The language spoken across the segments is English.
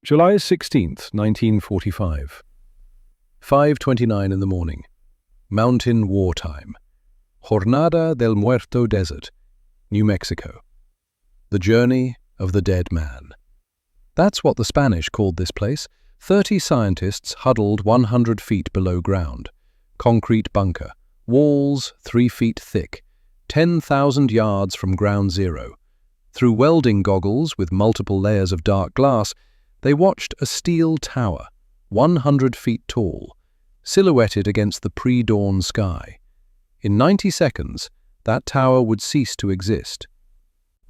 July 16th, 1945. 5:29 in the morning. Mountain wartime. Jornada del Muerto Desert, New Mexico. The journey of the dead man. That's what the Spanish called this place. 30 scientists huddled 100 feet below ground. Concrete bunker. Walls 3 feet thick. 10,000 yards from ground zero. Through welding goggles with multiple layers of dark glass, they watched a steel tower, 100 feet tall, silhouetted against the pre-dawn sky. In 90 seconds, that tower would cease to exist.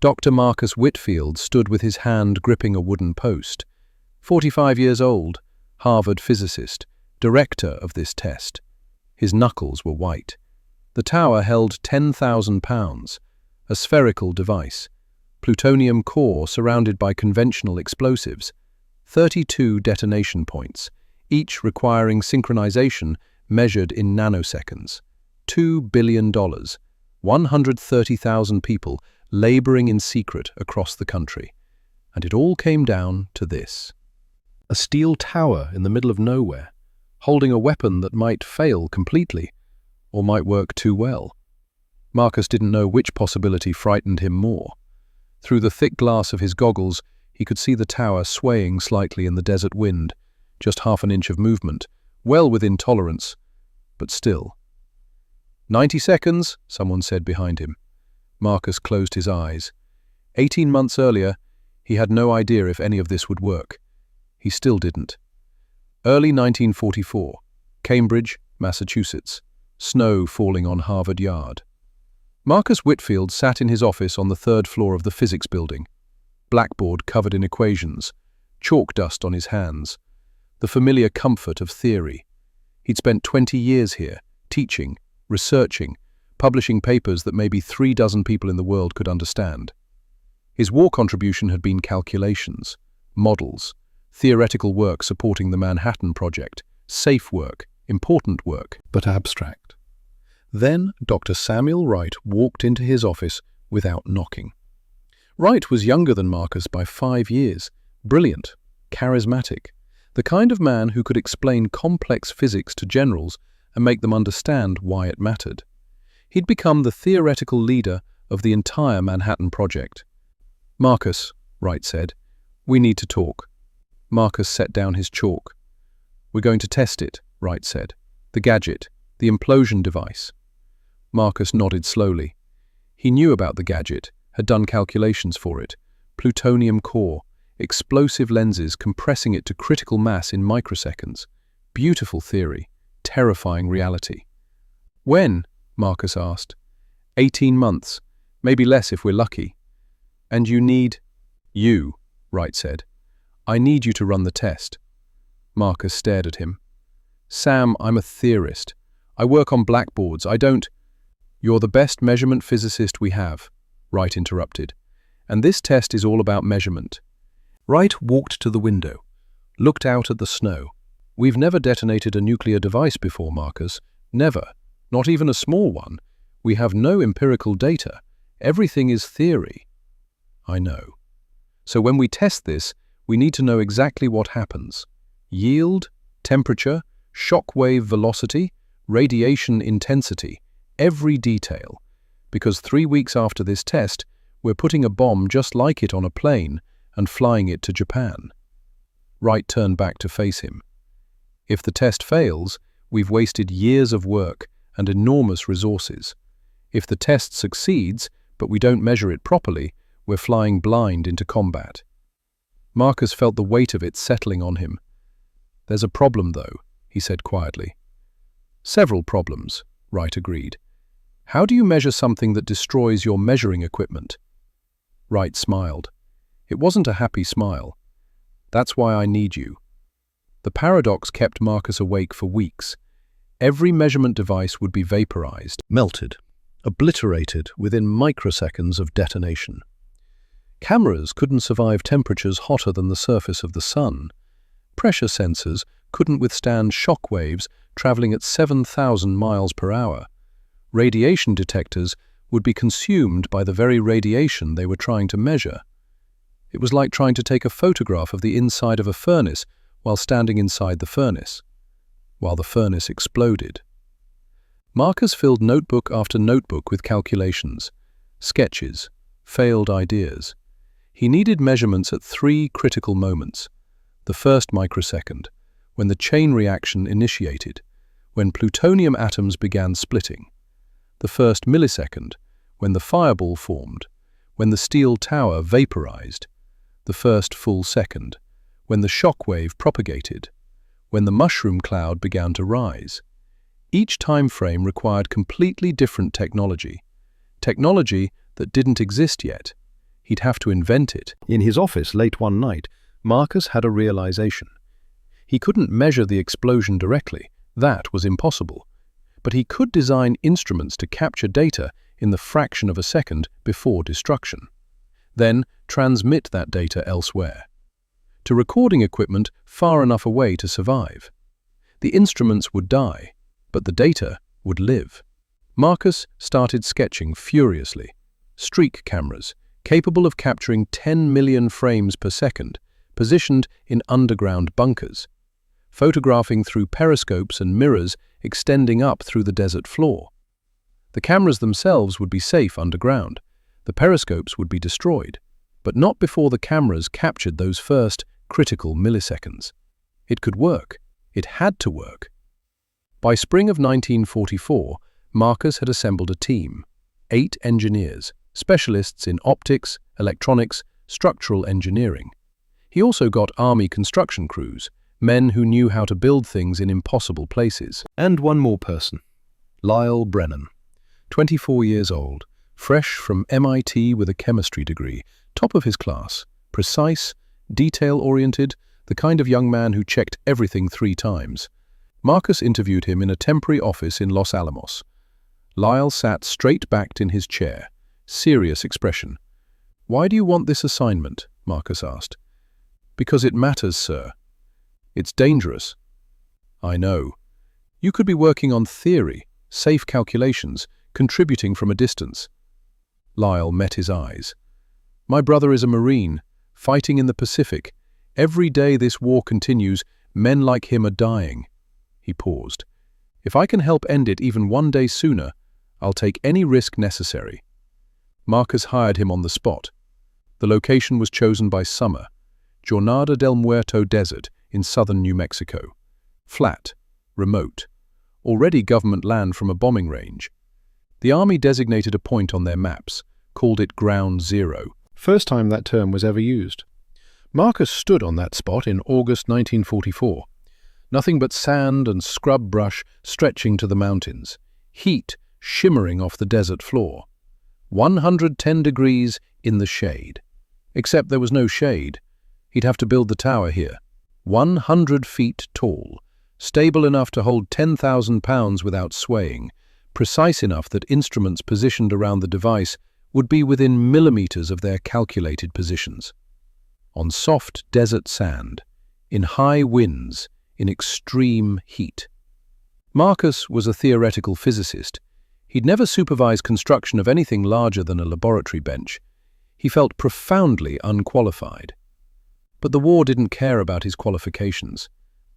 Dr. Marcus Whitfield stood with his hand gripping a wooden post. 45 years old, Harvard physicist, director of this test. His knuckles were white. The tower held 10,000 pounds, a spherical device, plutonium core surrounded by conventional explosives, 32 detonation points, each requiring synchronization measured in nanoseconds. $2 billion, 130,000 people laboring in secret across the country. And it all came down to this. A steel tower in the middle of nowhere, holding a weapon that might fail completely, or might work too well. Marcus didn't know which possibility frightened him more. Through the thick glass of his goggles, he could see the tower swaying slightly in the desert wind, just half an inch of movement, well within tolerance, but still. 90 seconds, someone said behind him. Marcus closed his eyes. 18 months earlier, he had no idea if any of this would work. He still didn't. Early 1944, Cambridge, Massachusetts. Snow falling on Harvard Yard. Marcus Whitfield sat in his office on the 3rd floor of the physics building. Blackboard covered in equations, chalk dust on his hands, the familiar comfort of theory. He'd spent 20 years here, teaching, researching, publishing papers that maybe 36 people in the world could understand. His war contribution had been calculations, models, theoretical work supporting the Manhattan Project, safe work, important work, but abstract. Then Dr. Samuel Wright walked into his office without knocking. Wright was younger than Marcus by 5 years, brilliant, charismatic, the kind of man who could explain complex physics to generals and make them understand why it mattered. He'd become the theoretical leader of the entire Manhattan Project. "Marcus," Wright said, "we need to talk." Marcus set down his chalk. "We're going to test it," Wright said. "The gadget, the implosion device." Marcus nodded slowly. He knew about the gadget, had done calculations for it. Plutonium core, explosive lenses compressing it to critical mass in microseconds. Beautiful theory, terrifying reality. "When?" Marcus asked. 18 months, maybe less if we're lucky. "And you need—" "You," Wright said. "I need you to run the test." Marcus stared at him. "Sam, I'm a theorist. I work on blackboards. I don't—" "You're the best measurement physicist we have," Wright interrupted. "And this test is all about measurement." Wright walked to the window, looked out at the snow. "We've never detonated a nuclear device before, Marcus. Never. Not even a small one. We have no empirical data. Everything is theory." "I know. So when we test this, we need to know exactly what happens. Yield, temperature, shock wave velocity, radiation intensity, every detail. Because 3 weeks after this test, we're putting a bomb just like it on a plane and flying it to Japan." Wright turned back to face him. "If the test fails, we've wasted years of work and enormous resources. If the test succeeds, but we don't measure it properly, we're flying blind into combat." Marcus felt the weight of it settling on him. "There's a problem, though," he said quietly. "Several problems," Wright agreed. "How do you measure something that destroys your measuring equipment?" Wright smiled. It wasn't a happy smile. "That's why I need you." The paradox kept Marcus awake for weeks. Every measurement device would be vaporized, melted, obliterated within microseconds of detonation. Cameras couldn't survive temperatures hotter than the surface of the sun. Pressure sensors couldn't withstand shock waves traveling at 7,000 miles per hour. Radiation detectors would be consumed by the very radiation they were trying to measure. It was like trying to take a photograph of the inside of a furnace while standing inside the furnace, while the furnace exploded. Marcus filled notebook after notebook with calculations, sketches, failed ideas. He needed measurements at 3 critical moments. The first microsecond, when the chain reaction initiated, when plutonium atoms began splitting. The first millisecond, when the fireball formed, when the steel tower vaporized. The first full second, when the shock wave propagated, when the mushroom cloud began to rise. Each time frame required completely different technology that didn't exist yet. He'd have to invent it. In his office late one night, Marcus had a realization. He couldn't measure the explosion directly, that was impossible. But he could design instruments to capture data in the fraction of a second before destruction. Then transmit that data elsewhere, to recording equipment far enough away to survive. The instruments would die, but the data would live. Marcus started sketching furiously. Streak cameras, capable of capturing 10 million frames per second, positioned in underground bunkers, photographing through periscopes and mirrors extending up through the desert floor. The cameras themselves would be safe underground. The periscopes would be destroyed, but not before the cameras captured those first critical milliseconds. It could work. It had to work. By spring of 1944, Marcus had assembled a team, 8 engineers, specialists in optics, electronics, structural engineering. He also got army construction crews, men who knew how to build things in impossible places. And one more person, Lyle Brennan, 24 years old, fresh from MIT with a chemistry degree, top of his class, precise, detail-oriented, the kind of young man who checked everything 3 times. Marcus interviewed him in a temporary office in Los Alamos. Lyle sat straight-backed in his chair, serious expression. "Why do you want this assignment?" Marcus asked. "Because it matters, sir. It's dangerous." "I know. You could be working on theory, safe calculations, contributing from a distance." Lyle met his eyes. "My brother is a Marine, fighting in the Pacific. Every day this war continues, men like him are dying." He paused. "If I can help end it even one day sooner, I'll take any risk necessary." Marcus hired him on the spot. The location was chosen by summer, Jornada del Muerto Desert in southern New Mexico. Flat, remote, already government land from a bombing range. The Army designated a point on their maps, called it Ground Zero. First time that term was ever used. Marcus stood on that spot in August 1944. Nothing but sand and scrub brush stretching to the mountains. Heat shimmering off the desert floor. 110 degrees in the shade. Except there was no shade. He'd have to build the tower here. 100 feet tall, stable enough to hold 10,000 pounds without swaying, precise enough that instruments positioned around the device would be within millimeters of their calculated positions. On soft desert sand, in high winds, in extreme heat. Marcus was a theoretical physicist. He'd never supervised construction of anything larger than a laboratory bench. He felt profoundly unqualified. But the war didn't care about his qualifications.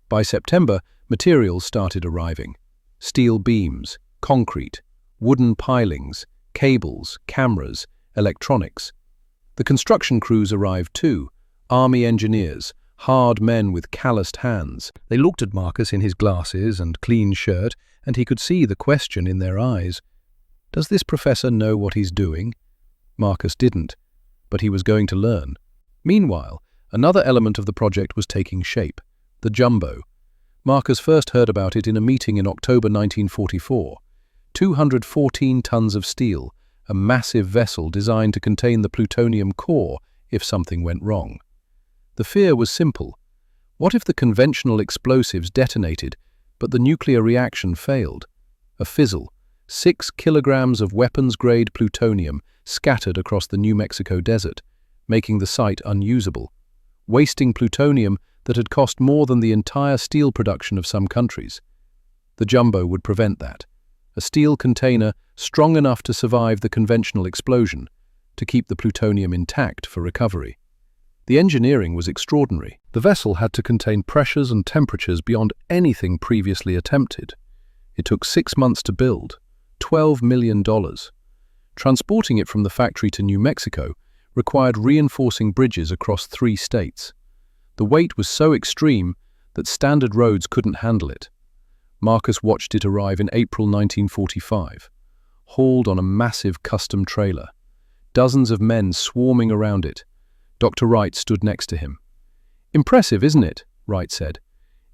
By September, materials started arriving. Steel beams, concrete, wooden pilings, cables, cameras, electronics. The construction crews arrived too, Army engineers, hard men with calloused hands. They looked at Marcus in his glasses and clean shirt, and he could see the question in their eyes. Does this professor know what he's doing? Marcus didn't, but he was going to learn. Meanwhile, another element of the project was taking shape, the jumbo. Marcus first heard about it in a meeting in October 1944. 214 tons of steel, a massive vessel designed to contain the plutonium core if something went wrong. The fear was simple. What if the conventional explosives detonated, but the nuclear reaction failed? A fizzle, 6 kilograms of weapons-grade plutonium scattered across the New Mexico desert, making the site unusable, wasting plutonium that had cost more than the entire steel production of some countries. The jumbo would prevent that. A steel container strong enough to survive the conventional explosion, to keep the plutonium intact for recovery. The engineering was extraordinary. The vessel had to contain pressures and temperatures beyond anything previously attempted. It took 6 months to build, $12 million. Transporting it from the factory to New Mexico required reinforcing bridges across 3 states. The weight was so extreme that standard roads couldn't handle it. Marcus watched it arrive in April 1945, hauled on a massive custom trailer. Dozens of men swarming around it. Dr. Wright stood next to him. "Impressive, isn't it?" Wright said.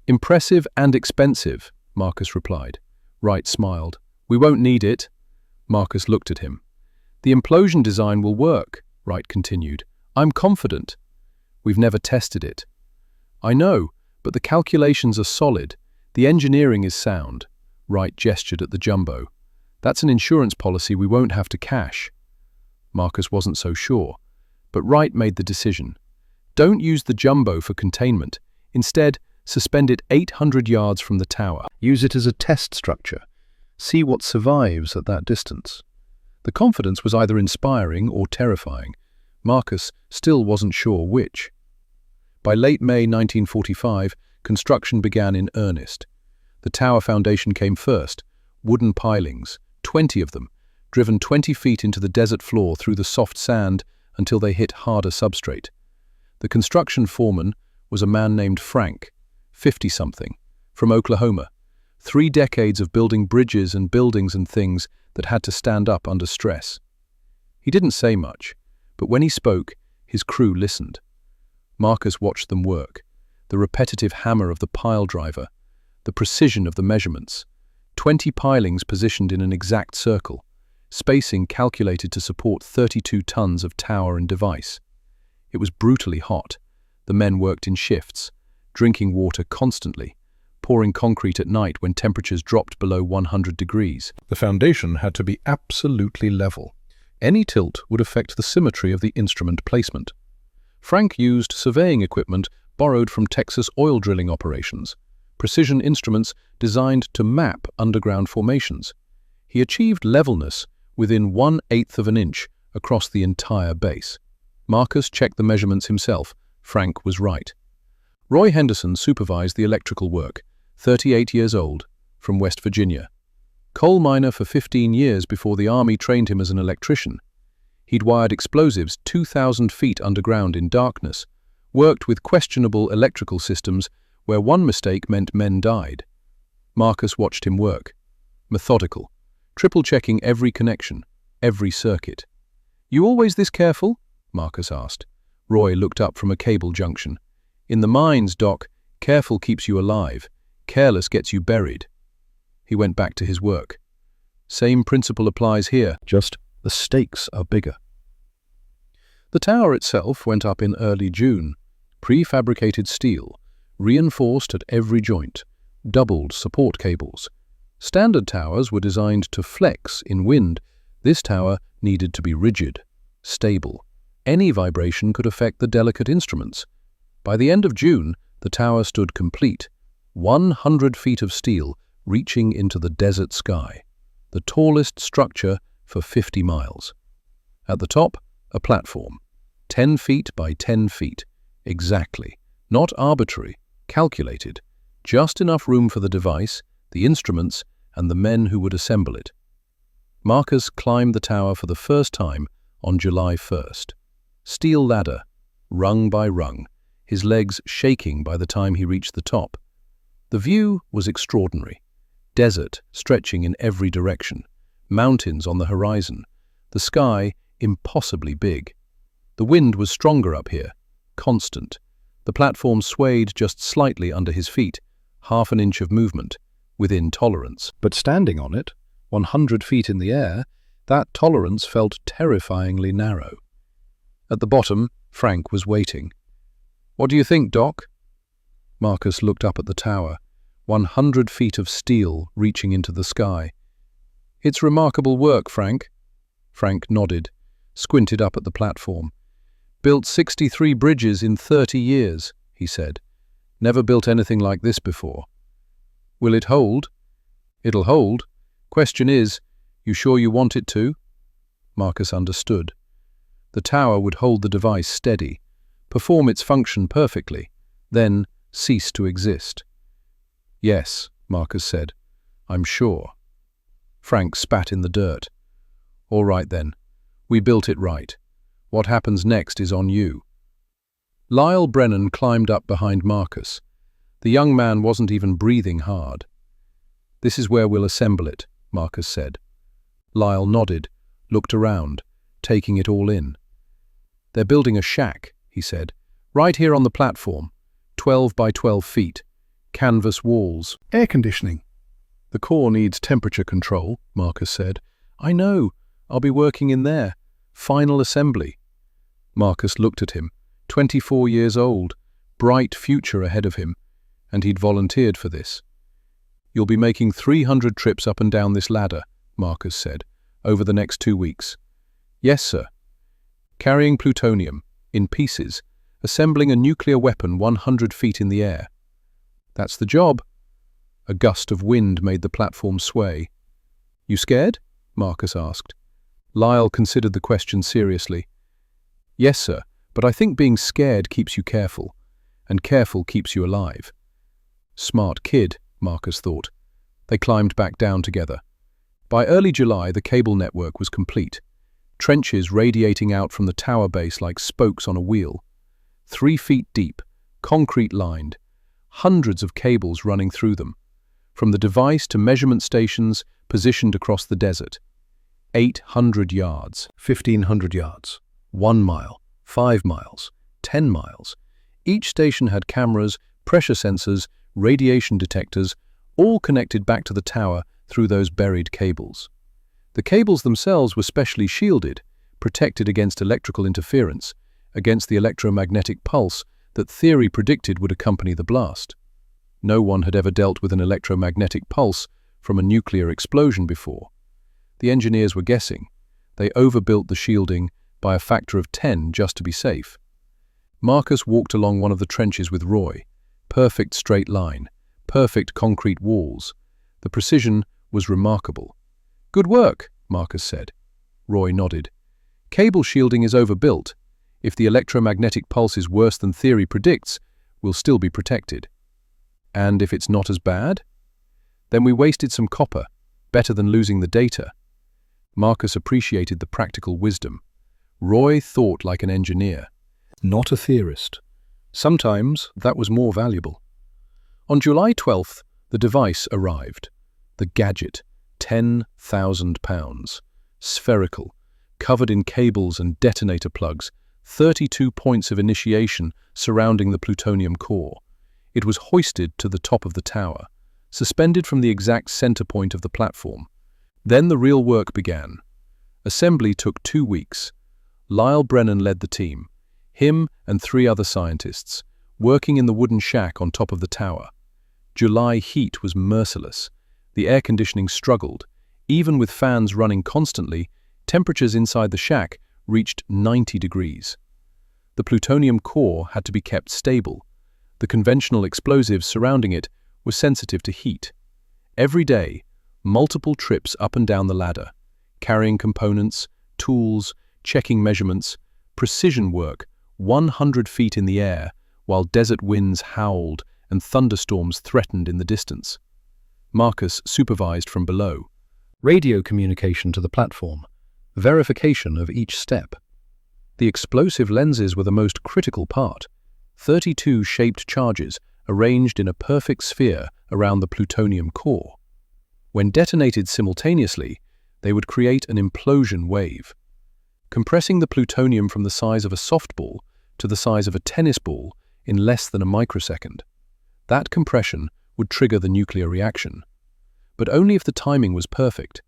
"Impressive and expensive," Marcus replied. Wright smiled. "We won't need it." Marcus looked at him. "The implosion design will work," Wright continued. "I'm confident." "We've never tested it." "I know, but the calculations are solid. The engineering is sound." Wright gestured at the jumbo. "That's an insurance policy we won't have to cash." Marcus wasn't so sure, but Wright made the decision. "Don't use the jumbo for containment. Instead, suspend it 800 yards from the tower. Use it as a test structure. See what survives at that distance." The confidence was either inspiring or terrifying. Marcus still wasn't sure which. By late May 1945, construction began in earnest. The tower foundation came first, wooden pilings, 20 of them, driven 20 feet into the desert floor through the soft sand until they hit harder substrate. The construction foreman was a man named Frank, 50-something, from Oklahoma. 3 decades of building bridges and buildings and things that had to stand up under stress. He didn't say much, but when he spoke, his crew listened. Marcus watched them work, the repetitive hammer of the pile driver, the precision of the measurements, 20 pilings positioned in an exact circle, spacing calculated to support 32 tons of tower and device. It was brutally hot. The men worked in shifts, drinking water constantly, pouring concrete at night when temperatures dropped below 100 degrees. The foundation had to be absolutely level. Any tilt would affect the symmetry of the instrument placement. Frank used surveying equipment borrowed from Texas oil drilling operations, precision instruments designed to map underground formations. He achieved levelness within 1/8 of an inch across the entire base. Marcus checked the measurements himself. Frank was right. Roy Henderson supervised the electrical work, 38 years old, from West Virginia. Coal miner for 15 years before the Army trained him as an electrician. He'd wired explosives 2,000 feet underground in darkness, worked with questionable electrical systems where one mistake meant men died. Marcus watched him work. Methodical, triple-checking every connection, every circuit. "You always this careful?" Marcus asked. Roy looked up from a cable junction. "In the mines, Doc, careful keeps you alive. Careless gets you buried." He went back to his work. "Same principle applies here, just the stakes are bigger." The tower itself went up in early June. Prefabricated steel, reinforced at every joint, doubled support cables. Standard towers were designed to flex in wind. This tower needed to be rigid, stable. Any vibration could affect the delicate instruments. By the end of June, the tower stood complete, 100 feet of steel reaching into the desert sky, the tallest structure for 50 miles. At the top, a platform, 10 feet by 10 feet, exactly, not arbitrary, calculated, just enough room for the device, the instruments, and the men who would assemble it. Marcus climbed the tower for the first time on July 1st. Steel ladder, rung by rung, his legs shaking by the time he reached the top. The view was extraordinary. Desert stretching in every direction, mountains on the horizon, the sky impossibly big. The wind was stronger up here, constant. The platform swayed just slightly under his feet, half an inch of movement, within tolerance. But standing on it, 100 feet in the air, that tolerance felt terrifyingly narrow. At the bottom, Frank was waiting. "What do you think, Doc?" Marcus looked up at the tower, 100 feet of steel reaching into the sky. "It's remarkable work, Frank." Frank nodded, squinted up at the platform. "Built 63 bridges in 30 years, he said. "Never built anything like this before." "Will it hold?" "It'll hold. Question is, you sure you want it to?" Marcus understood. The tower would hold the device steady, perform its function perfectly, then cease to exist. Yes, Marcus said. I'm sure. Frank spat in the dirt. All right then. We built it right. What happens next is on you. Lyle Brennan climbed up behind Marcus. The young man wasn't even breathing hard. This is where we'll assemble it, Marcus said. Lyle nodded, looked around, taking it all in. They're building a shack, he said, right here on the platform, 12 by 12 feet, canvas walls. Air conditioning. The core needs temperature control, Marcus said. I know. I'll be working in there. Final assembly. Marcus looked at him, 24 years old, bright future ahead of him, and he'd volunteered for this. You'll be making 300 trips up and down this ladder, Marcus said, over the next 2 weeks. Yes, sir. Carrying plutonium, in pieces, assembling a nuclear weapon 100 feet in the air. That's the job. A gust of wind made the platform sway. You scared? Marcus asked. Lyle considered the question seriously. Yes, sir, but I think being scared keeps you careful, and careful keeps you alive. Smart kid, Marcus thought. They climbed back down together. By early July, the cable network was complete. Trenches radiating out from the tower base like spokes on a wheel. 3 feet deep, concrete-lined, hundreds of cables running through them, from the device to measurement stations positioned across the desert. 800 yards, 1,500 yards, 1 mile, 5 miles, 10 miles. Each station had cameras, pressure sensors, radiation detectors, all connected back to the tower through those buried cables. The cables themselves were specially shielded, protected against electrical interference, against the electromagnetic pulse that theory predicted would accompany the blast. No one had ever dealt with an electromagnetic pulse from a nuclear explosion before. The engineers were guessing. They overbuilt the shielding by a factor of 10 just to be safe. Marcus walked along one of the trenches with Roy. Perfect straight line, perfect concrete walls. The precision was remarkable. Good work, Marcus said. Roy nodded. Cable shielding is overbuilt. If the electromagnetic pulse is worse than theory predicts, we'll still be protected. And if it's not as bad? Then we wasted some copper, better than losing the data. Marcus appreciated the practical wisdom. Roy thought like an engineer, not a theorist. Sometimes that was more valuable. On July 12th, the device arrived. The gadget, 10,000 pounds, spherical, covered in cables and detonator plugs, 32 points of initiation surrounding the plutonium core. It was hoisted to the top of the tower, suspended from the exact center point of the platform. Then the real work began. Assembly took 2 weeks. Lyle Brennan led the team, him and 3 other scientists, working in the wooden shack on top of the tower. July heat was merciless. The air conditioning struggled. Even with fans running constantly, temperatures inside the shack reached 90 degrees. The plutonium core had to be kept stable. The conventional explosives surrounding it were sensitive to heat. Every day, multiple trips up and down the ladder, carrying components, tools, checking measurements, precision work, 100 feet in the air, while desert winds howled and thunderstorms threatened in the distance. Marcus supervised from below. Radio communication to the platform. Verification of each step. The explosive lenses were the most critical part. 32 shaped charges arranged in a perfect sphere around the plutonium core. When detonated simultaneously, they would create an implosion wave, compressing the plutonium from the size of a softball to the size of a tennis ball in less than a microsecond. That compression would trigger the nuclear reaction, but only if the timing was perfect.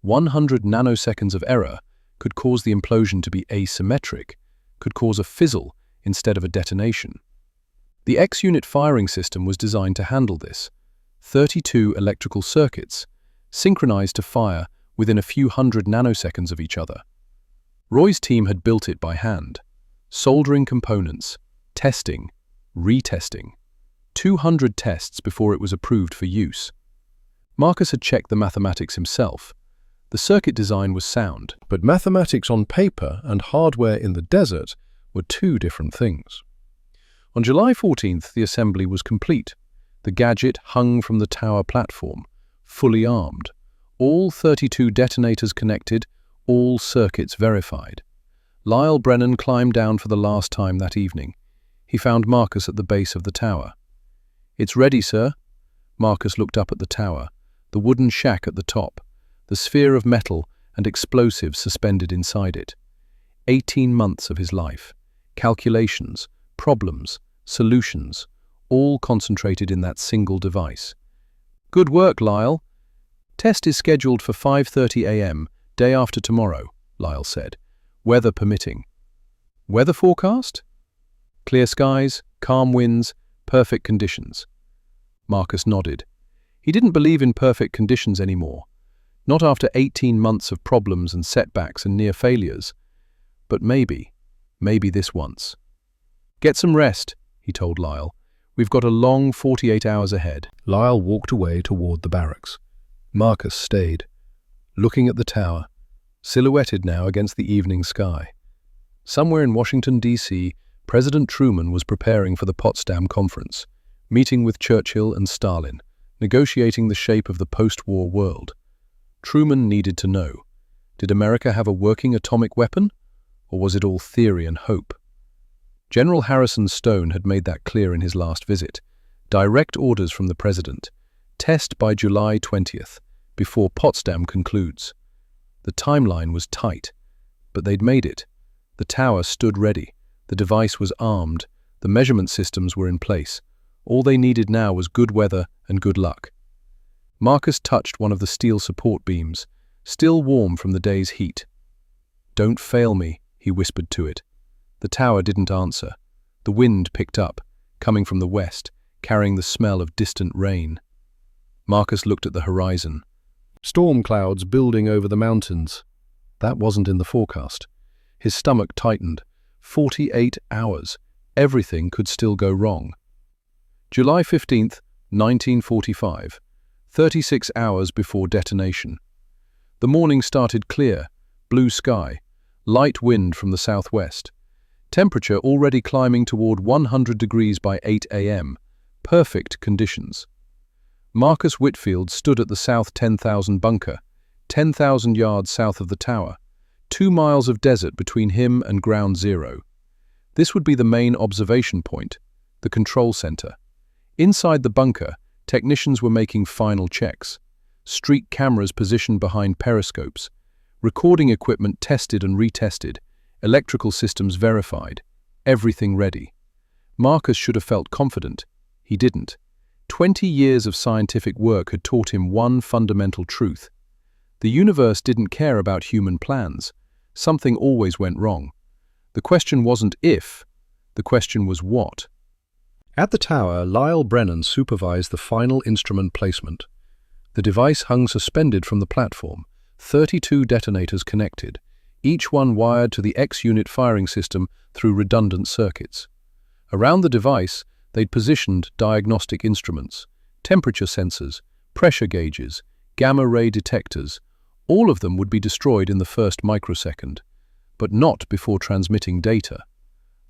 100 nanoseconds of error could cause the implosion to be asymmetric, could cause a fizzle instead of a detonation. The X-unit firing system was designed to handle this. 32 electrical circuits, synchronized to fire within a few hundred nanoseconds of each other. Roy's team had built it by hand, soldering components, testing, retesting. 200 tests before it was approved for use. Marcus had checked the mathematics himself. The circuit design was sound, but mathematics on paper and hardware in the desert were two different things. On July 14th, the assembly was complete. The gadget hung from the tower platform, fully armed. All 32 detonators connected, all circuits verified. Lyle Brennan climbed down for the last time that evening. He found Marcus at the base of the tower. "It's ready, sir." Marcus looked up at the tower, the wooden shack at the top, the sphere of metal and explosives suspended inside it. 18 months of his life, calculations, problems, solutions, all concentrated in that single device. "Good work, Lyle. Test is scheduled for 5:30 a.m., day after tomorrow," Lyle said, "weather permitting." "Weather forecast?" "Clear skies, calm winds, perfect conditions." Marcus nodded. He didn't believe in perfect conditions anymore. Not after 18 months of problems and setbacks and near failures. But maybe this once. "Get some rest," he told Lyle. "We've got a long 48 hours ahead." Lyle walked away toward the barracks. Marcus stayed, looking at the tower, silhouetted now against the evening sky. Somewhere in Washington, D.C., President Truman was preparing for the Potsdam Conference, meeting with Churchill and Stalin, negotiating the shape of the post-war world. Truman needed to know, did America have a working atomic weapon, or was it all theory and hope? General Harrison Stone had made that clear in his last visit. Direct orders from the president. Test by July 20th, before Potsdam concludes. The timeline was tight, but they'd made it. The tower stood ready. The device was armed. The measurement systems were in place. All they needed now was good weather and good luck. Marcus touched one of the steel support beams, still warm from the day's heat. "Don't fail me," he whispered to it. The tower didn't answer. The wind picked up, coming from the west, carrying the smell of distant rain. Marcus looked at the horizon. Storm clouds building over the mountains. That wasn't in the forecast. His stomach tightened. 48 hours. Everything could still go wrong. July 15th, 1945. 36 hours before detonation. The morning started clear, blue sky, light wind from the southwest. Temperature already climbing toward 100 degrees by 8 a.m. Perfect conditions. Marcus Whitfield stood at the South 10,000 bunker, 10,000 yards south of the tower, 2 miles of desert between him and ground zero. This would be the main observation point, the control center. Inside the bunker, technicians were making final checks. Street cameras positioned behind periscopes. Recording equipment tested and retested. Electrical systems verified. Everything ready. Marcus should have felt confident. He didn't. 20 years of scientific work had taught him one fundamental truth. The universe didn't care about human plans. Something always went wrong. The question wasn't if, the question was what. At the tower, Lyle Brennan supervised the final instrument placement. The device hung suspended from the platform, 32 detonators connected, each one wired to the X-unit firing system through redundant circuits. Around the device, they'd positioned diagnostic instruments, temperature sensors, pressure gauges, gamma-ray detectors. All of them would be destroyed in the first microsecond, but not before transmitting data.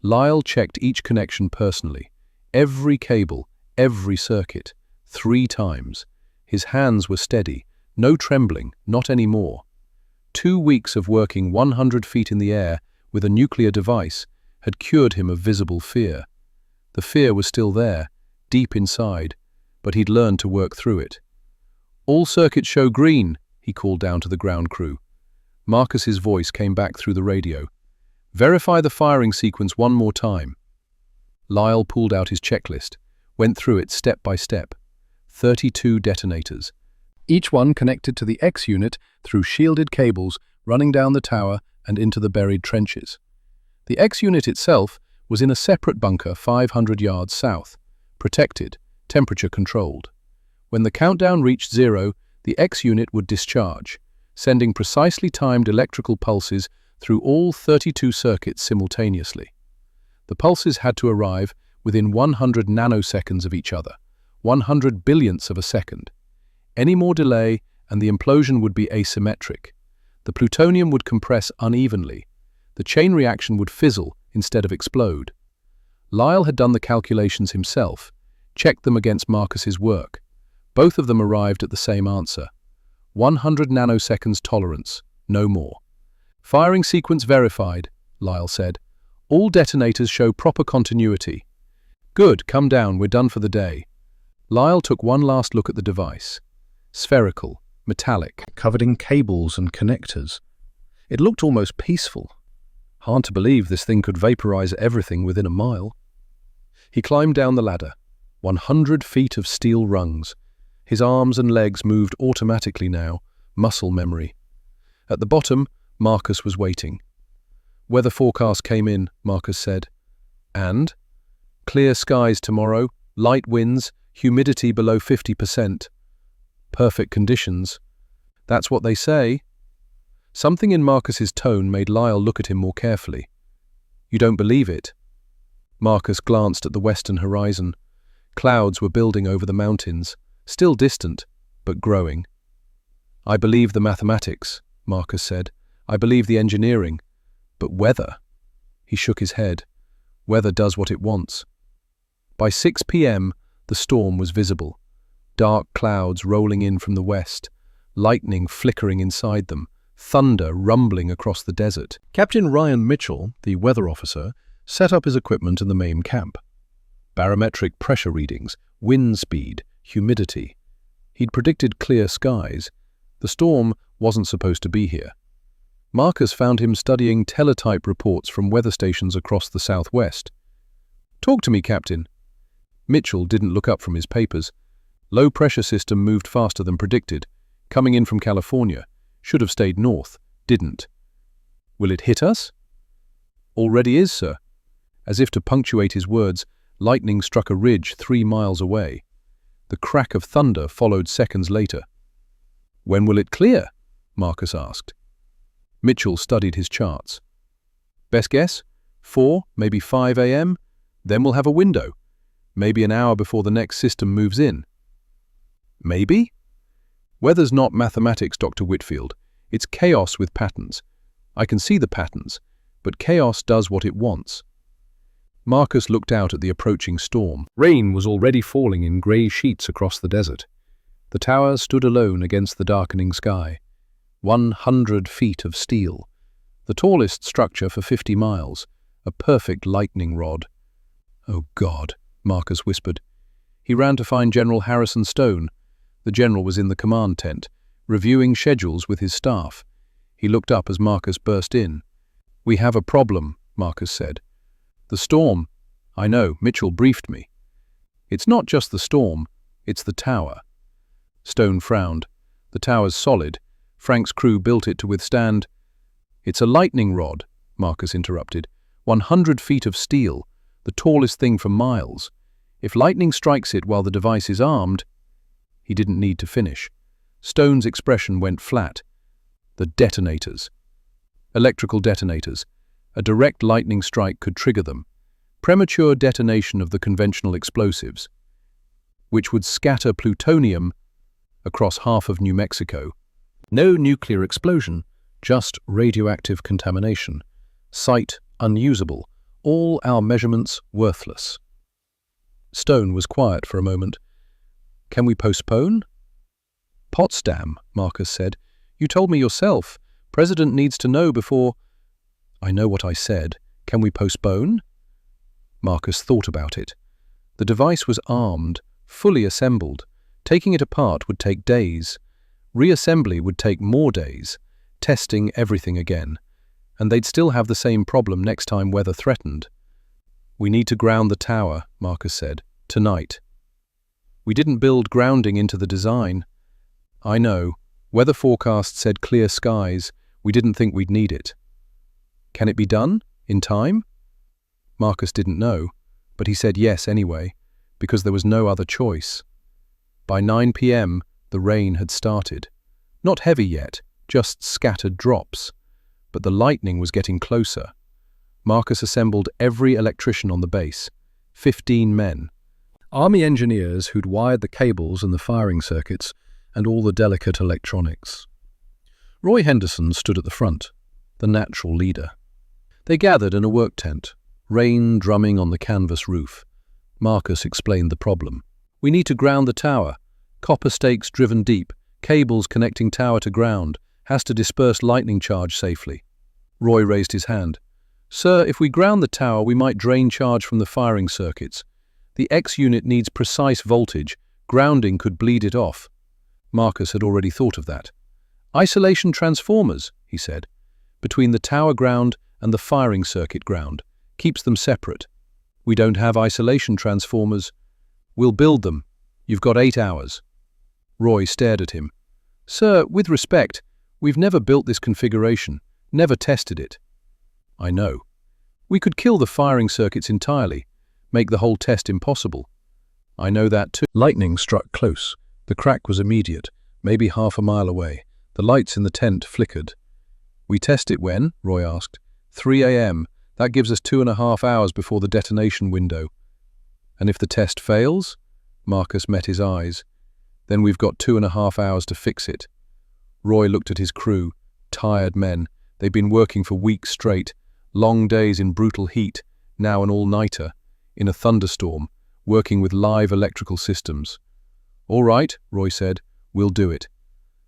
Lyle checked each connection personally, every cable, every circuit, 3 times. His hands were steady, no trembling, not anymore. 2 weeks of working 100 feet in the air with a nuclear device had cured him of visible fear. The fear was still there, deep inside, but he'd learned to work through it. "All circuits show green," he called down to the ground crew. Marcus's voice came back through the radio. "Verify the firing sequence one more time." Lyle pulled out his checklist, went through it step by step. 32 detonators, each one connected to the X-unit through shielded cables running down the tower and into the buried trenches. The X-unit itself was in a separate bunker 500 yards south, protected, temperature-controlled. When the countdown reached 0, the X-unit would discharge, sending precisely timed electrical pulses through all 32 circuits simultaneously. The pulses had to arrive within 100 nanoseconds of each other, 100 billionths of a second. Any more delay and the implosion would be asymmetric. The plutonium would compress unevenly. The chain reaction would fizzle instead of explode. Lyle had done the calculations himself, checked them against Marcus's work. Both of them arrived at the same answer. 100 nanoseconds tolerance, no more. Firing sequence verified, Lyle said. All detonators show proper continuity. Good, come down, we're done for the day. Lyle took one last look at the device. Spherical, metallic, covered in cables and connectors. It looked almost peaceful. Hard to believe this thing could vaporize everything within a mile. He climbed down the ladder, 100 feet of steel rungs. His arms and legs moved automatically now, muscle memory. At the bottom, Marcus was waiting. Weather forecast came in, Marcus said. And? Clear skies tomorrow, light winds, humidity below 50%. Perfect conditions. That's what they say. Something in Marcus's tone made Lyle look at him more carefully. You don't believe it? Marcus glanced at the western horizon. Clouds were building over the mountains, still distant, but growing. I believe the mathematics, Marcus said. I believe the engineering. But weather? He shook his head. Weather does what it wants. By 6 p.m., the storm was visible. Dark clouds rolling in from the west, lightning flickering inside them, thunder rumbling across the desert. Captain Ryan Mitchell, the weather officer, set up his equipment in the main camp. Barometric pressure readings, wind speed, humidity. He'd predicted clear skies. The storm wasn't supposed to be here. Marcus found him studying teletype reports from weather stations across the southwest. Talk to me, Captain. Mitchell didn't look up from his papers. Low pressure system moved faster than predicted. Coming in from California. Should have stayed north. Didn't. Will it hit us? Already is, sir. As if to punctuate his words, lightning struck a ridge 3 miles away. The crack of thunder followed seconds later. When will it clear? Marcus asked. Mitchell studied his charts. Best guess? 4, maybe 5 a.m.? Then we'll have a window. Maybe an hour before the next system moves in. Maybe? Weather's not mathematics, Dr. Whitfield. It's chaos with patterns. I can see the patterns, but chaos does what it wants. Marcus looked out at the approaching storm. Rain was already falling in grey sheets across the desert. The tower stood alone against the darkening sky. 100 feet of steel. The tallest structure for 50 miles. A perfect lightning rod. Oh God, Marcus whispered. He ran to find General Harrison Stone. The general was in the command tent, reviewing schedules with his staff. He looked up as Marcus burst in. We have a problem, Marcus said. The storm. I know, Mitchell briefed me. It's not just the storm, it's the tower. Stone frowned. The tower's solid. Frank's crew built it to withstand. It's a lightning rod, Marcus interrupted. 100 feet of steel, the tallest thing for miles. If lightning strikes it while the device is armed... He didn't need to finish. Stone's expression went flat. The detonators. Electrical detonators. A direct lightning strike could trigger them. Premature detonation of the conventional explosives, which would scatter plutonium across half of New Mexico. No nuclear explosion, just radioactive contamination. Site unusable. All our measurements worthless. Stone was quiet for a moment. Can we postpone? Potsdam, Marcus said. You told me yourself. President needs to know before... I know what I said. Can we postpone? Marcus thought about it. The device was armed, fully assembled. Taking it apart would take days. Reassembly would take more days. Testing everything again. And they'd still have the same problem next time weather threatened. We need to ground the tower, Marcus said. Tonight. We didn't build grounding into the design. I know. Weather forecast said clear skies. We didn't think we'd need it. Can it be done? In time? Marcus didn't know, but he said yes anyway, because there was no other choice. By 9 p.m., the rain had started. Not heavy yet, just scattered drops. But the lightning was getting closer. Marcus assembled every electrician on the base, 15 men. Army engineers who'd wired the cables and the firing circuits and all the delicate electronics. Roy Henderson stood at the front, the natural leader. They gathered in a work tent, Rain drumming on the canvas roof. Marcus explained the problem. "We need to ground the tower. Copper stakes driven deep, cables connecting tower to ground, has to disperse lightning charge safely." Roy raised his hand. "Sir, if we ground the tower, we might drain charge from the firing circuits. The X unit needs precise voltage. Grounding could bleed it off." Marcus had already thought of that. "Isolation transformers," he said, "between the tower ground and the firing circuit ground. Keeps them separate." "We don't have isolation transformers." "We'll build them. You've got 8 hours." Roy stared at him. "Sir, with respect, we've never built this configuration, never tested it." "I know. We could kill the firing circuits entirely, make the whole test impossible." "I know that too." Lightning struck close. The crack was immediate, maybe half a mile away. The lights in the tent flickered. "We test it when?" Roy asked. 3 a.m. That gives us 2.5 hours before the detonation window." "And if the test fails?" Marcus met his eyes. "Then we've got 2.5 hours to fix it." Roy looked at his crew, tired men. They'd been working for weeks straight, long days in brutal heat, now an all-nighter, in a thunderstorm, working with live electrical systems. "All right," Roy said, "we'll do it."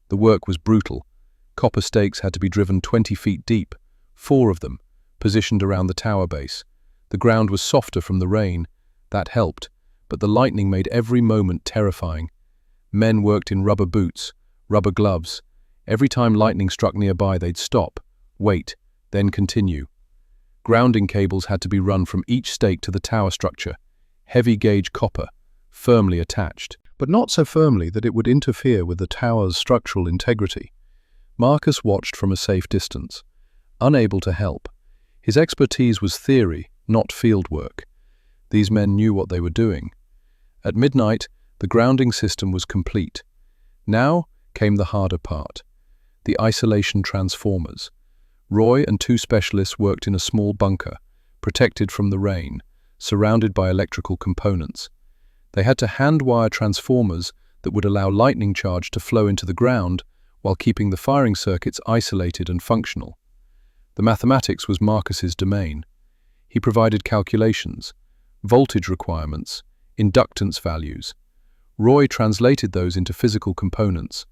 The work was brutal. Copper stakes had to be driven 20 feet deep, 4 of them, positioned around the tower base. The ground was softer from the rain. That helped, but the lightning made every moment terrifying. Men worked in rubber boots, rubber gloves. Every time lightning struck nearby, they'd stop, wait, then continue. Grounding cables had to be run from each stake to the tower structure, heavy-gauge copper, firmly attached, but not so firmly that it would interfere with the tower's structural integrity. Marcus watched from a safe distance, unable to help. His expertise was theory, not field work. These men knew what they were doing. At midnight, the grounding system was complete. Now came the harder part, the isolation transformers. Roy and 2 specialists worked in a small bunker, protected from the rain, surrounded by electrical components. They had to hand-wire transformers that would allow lightning charge to flow into the ground while keeping the firing circuits isolated and functional. The mathematics was Marcus's domain. He provided calculations, voltage requirements, inductance values. Roy translated those into physical components,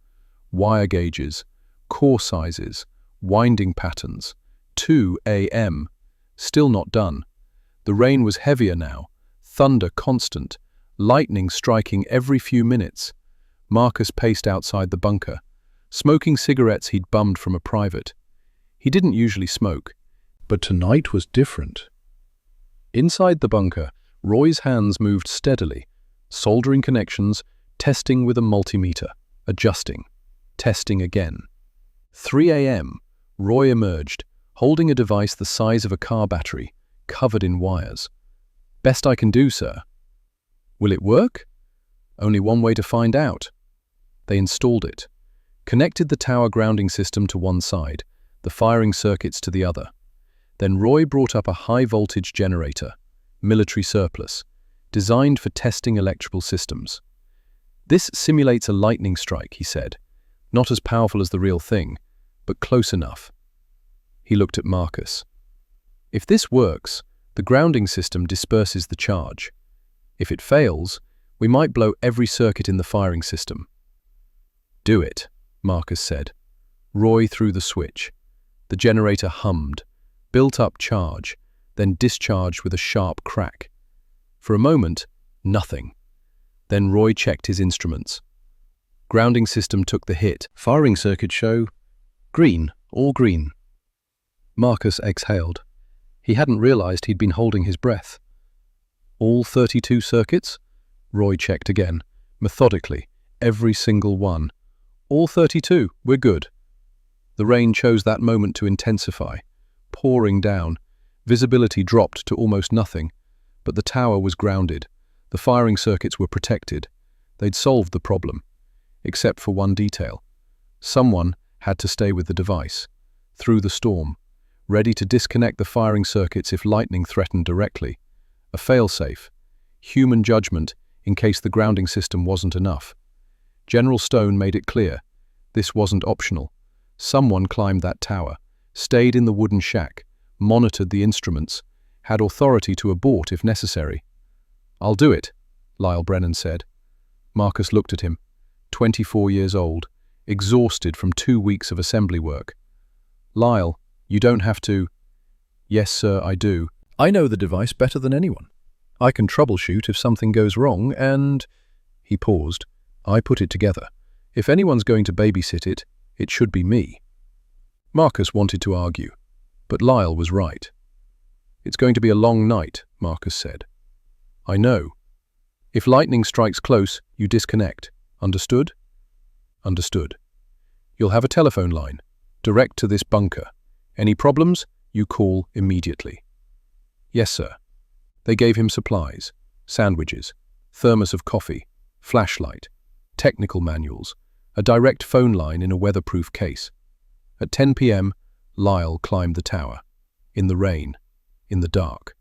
wire gauges, core sizes, winding patterns. 2 a.m. Still not done. The rain was heavier now, thunder constant, lightning striking every few minutes. Marcus paced outside the bunker, smoking cigarettes he'd bummed from a private. He didn't usually smoke, but tonight was different. Inside the bunker, Roy's hands moved steadily, soldering connections, testing with a multimeter, adjusting, testing again. 3 a.m. Roy emerged, holding a device the size of a car battery, covered in wires. "Best I can do, sir." "Will it work?" "Only one way to find out." They installed it, connected the tower grounding system to one side, the firing circuits to the other. Then Roy brought up a high-voltage generator, military surplus, designed for testing electrical systems. "This simulates a lightning strike," he said. "Not as powerful as the real thing, but close enough." He looked at Marcus. "If this works, the grounding system disperses the charge. If it fails, we might blow every circuit in the firing system." "Do it," Marcus said. Roy threw the switch. The generator hummed, built up charge, then discharged with a sharp crack. For a moment, nothing. Then Roy checked his instruments. Grounding system took the hit. Firing circuit show green, all green. Marcus exhaled. He hadn't realized he'd been holding his breath. "All 32 circuits?" Roy checked again, methodically, every single one. "All 32, we're good." The rain chose that moment to intensify, pouring down. Visibility dropped to almost nothing, but the tower was grounded. The firing circuits were protected. They'd solved the problem, except for one detail. Someone had to stay with the device, through the storm, ready to disconnect the firing circuits if lightning threatened directly. A fail-safe, human judgment in case the grounding system wasn't enough. General Stone made it clear, this wasn't optional. Someone climbed that tower, stayed in the wooden shack, monitored the instruments, had authority to abort if necessary. "I'll do it," Lyle Brennan said. Marcus looked at him, 24 years old, exhausted from 2 weeks of assembly work. "Lyle, you don't have to." "Yes, sir, I do. I know the device better than anyone. I can troubleshoot if something goes wrong, and—" He paused. "I put it together. If anyone's going to babysit it, it should be me." Marcus wanted to argue, but Lyle was right. "It's going to be a long night," Marcus said. "I know. If lightning strikes close, you disconnect. Understood?" "Understood. You'll have a telephone line, direct to this bunker. Any problems, you call immediately." "Yes, sir." They gave him supplies, sandwiches, thermos of coffee, flashlight, technical manuals, a direct phone line in a weatherproof case. At 10 p.m., Lyle climbed the tower. In the rain, in the dark,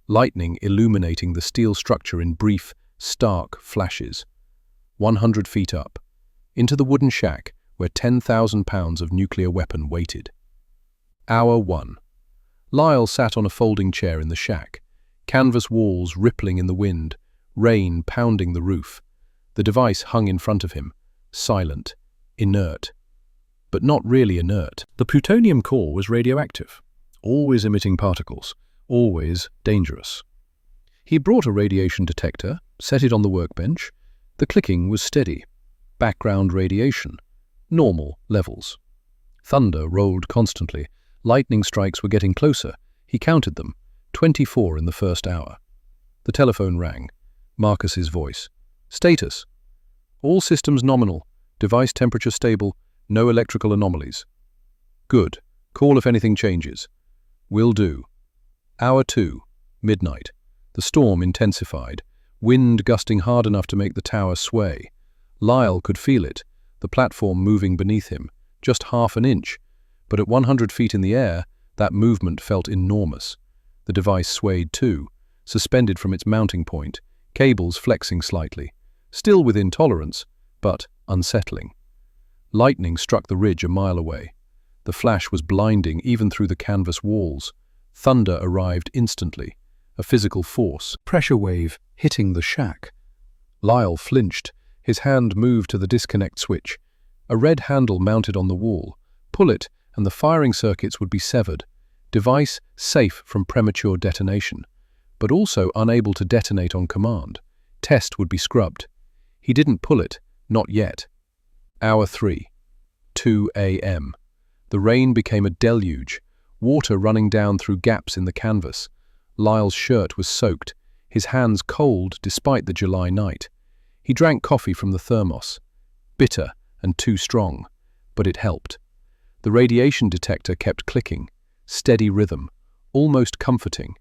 lightning illuminating the steel structure in brief, stark flashes. 100 feet up, into the wooden shack where 10,000 pounds of nuclear weapon waited. Hour 1. Lyle sat on a folding chair in the shack, canvas walls rippling in the wind, rain pounding the roof. The device hung in front of him, silent, inert. But not really inert. The plutonium core was radioactive, always emitting particles, always dangerous. He brought a radiation detector, set it on the workbench. The clicking was steady. Background radiation. Normal levels. Thunder rolled constantly. Lightning strikes were getting closer. He counted them, 24 in the first hour. The telephone rang. Marcus's voice. "Status. All systems nominal. Device temperature stable. No electrical anomalies." "Good. Call if anything changes." "Will do." Hour 2. Midnight. The storm intensified. Wind gusting hard enough to make the tower sway. Lyle could feel it, the platform moving beneath him, just half an inch. But at 100 feet in the air, that movement felt enormous. The device swayed too, suspended from its mounting point, cables flexing slightly. Still within tolerance, but unsettling. Lightning struck the ridge a mile away. The flash was blinding even through the canvas walls. Thunder arrived instantly, a physical force, pressure wave hitting the shack. Lyle flinched. His hand moved to the disconnect switch. A red handle mounted on the wall. Pull it, and the firing circuits would be severed. Device safe from premature detonation, but also unable to detonate on command. Test would be scrubbed. He didn't pull it, not yet. Hour 3. 2 a.m. The rain became a deluge, water running down through gaps in the canvas. Lyle's shirt was soaked, his hands cold despite the July night. He drank coffee from the thermos. Bitter and too strong, but it helped. The radiation detector kept clicking, steady rhythm, almost comforting.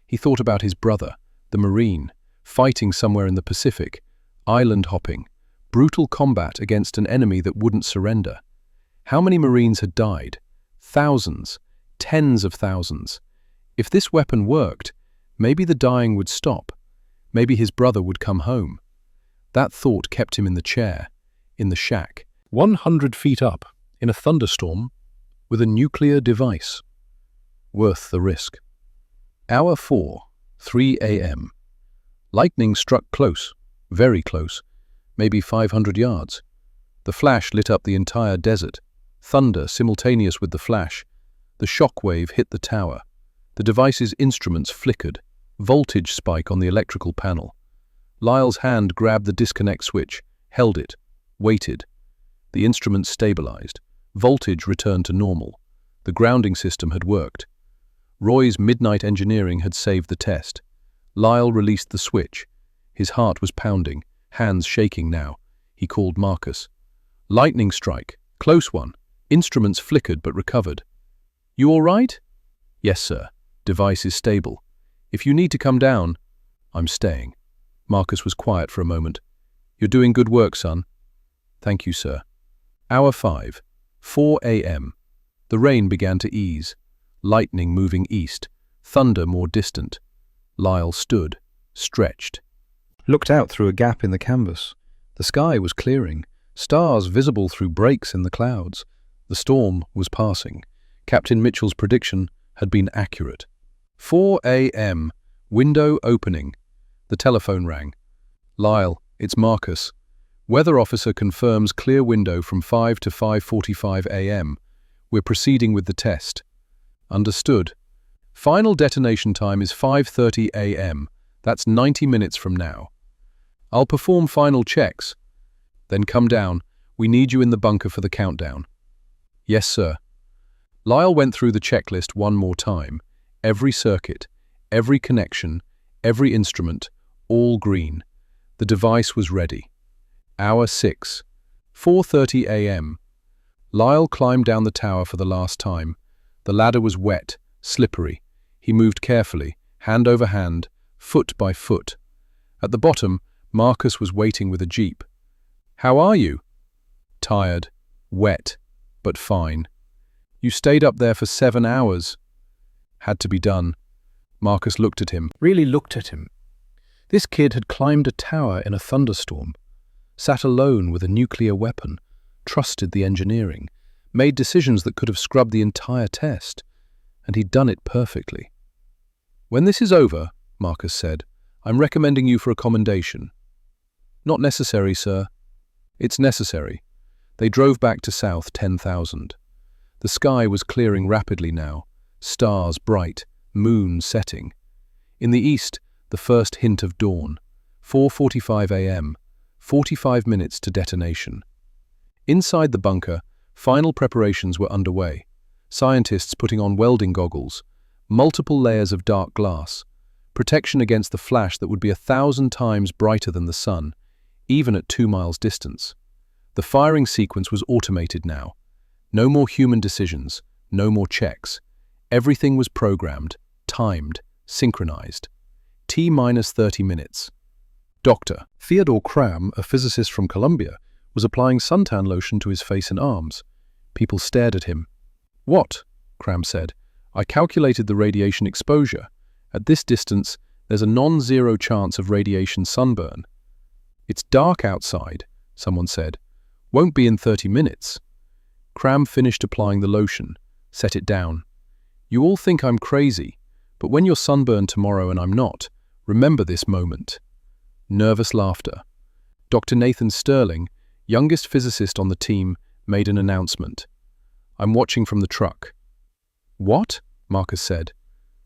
He thought about his brother, the Marine, fighting somewhere in the Pacific, island hopping, brutal combat against an enemy that wouldn't surrender. How many Marines had died? Thousands, tens of thousands. If this weapon worked, maybe the dying would stop. Maybe his brother would come home. That thought kept him in the chair, in the shack, 100 feet up, in a thunderstorm, with a nuclear device. Worth the risk. Hour 4, 3 a.m. Lightning struck close, very close, maybe 500 yards. The flash lit up the entire desert. Thunder simultaneous with the flash. The shock wave hit the tower. The device's instruments flickered. Voltage spike on the electrical panel. Lyle's hand grabbed the disconnect switch, held it, waited. The instruments stabilized. Voltage returned to normal. The grounding system had worked. Roy's midnight engineering had saved the test. Lyle released the switch. His heart was pounding, hands shaking now. He called Marcus. "Lightning strike. Close one. Instruments flickered but recovered." "You all right?" "Yes, sir. Device is stable. If you need to come down—" "I'm staying." Marcus was quiet for a moment. "You're doing good work, son." "Thank you, sir." Hour 5, 4 a.m. The rain began to ease. Lightning moving east. Thunder more distant. Lyle stood, stretched. Looked out through a gap in the canvas. The sky was clearing. Stars visible through breaks in the clouds. The storm was passing. Captain Mitchell's prediction had been accurate. 4 a.m. Window opening. The telephone rang. Lyle, it's Marcus. Weather officer confirms clear window from 5 to 5:45 a.m. We're proceeding with the test. Understood. Final detonation time is 5:30 a.m. That's 90 minutes from now. I'll perform final checks. Then come down. We need you in the bunker for the countdown. Yes, sir. Lyle went through the checklist one more time. Every circuit, every connection, every instrument, all green. The device was ready. Hour 6. 4:30 a.m. Lyle climbed down the tower for the last time. The ladder was wet, slippery. He moved carefully, hand over hand, foot by foot. At the bottom, Marcus was waiting with a jeep. How are you? Tired, wet, but fine. You stayed up there for 7 hours. Had to be done. Marcus looked at him. Really looked at him. This kid had climbed a tower in a thunderstorm, sat alone with a nuclear weapon, trusted the engineering, made decisions that could have scrubbed the entire test, and he'd done it perfectly. When this is over, Marcus said, I'm recommending you for a commendation. Not necessary, sir. It's necessary. They drove back to south 10,000. The sky was clearing rapidly now, stars bright, moon setting. In the east, the first hint of dawn. 4:45 a.m., 45 minutes to detonation. Inside the bunker, final preparations were underway. Scientists putting on welding goggles, multiple layers of dark glass, protection against the flash that would be 1,000 times brighter than the sun, even at 2 miles distance. The firing sequence was automated now. No more human decisions, no more checks. Everything was programmed, timed, synchronized. T-minus 30 minutes. Dr. Theodore Cram, a physicist from Columbia, was applying suntan lotion to his face and arms. People stared at him. What? Cram said. I calculated the radiation exposure. At this distance, there's a non-zero chance of radiation sunburn. It's dark outside, someone said. Won't be in 30 minutes. Cram finished applying the lotion, set it down. You all think I'm crazy, but when you're sunburned tomorrow and I'm not, remember this moment. Nervous laughter. Dr. Nathan Sterling, youngest physicist on the team, made an announcement. I'm watching from the truck. What? Marcus said.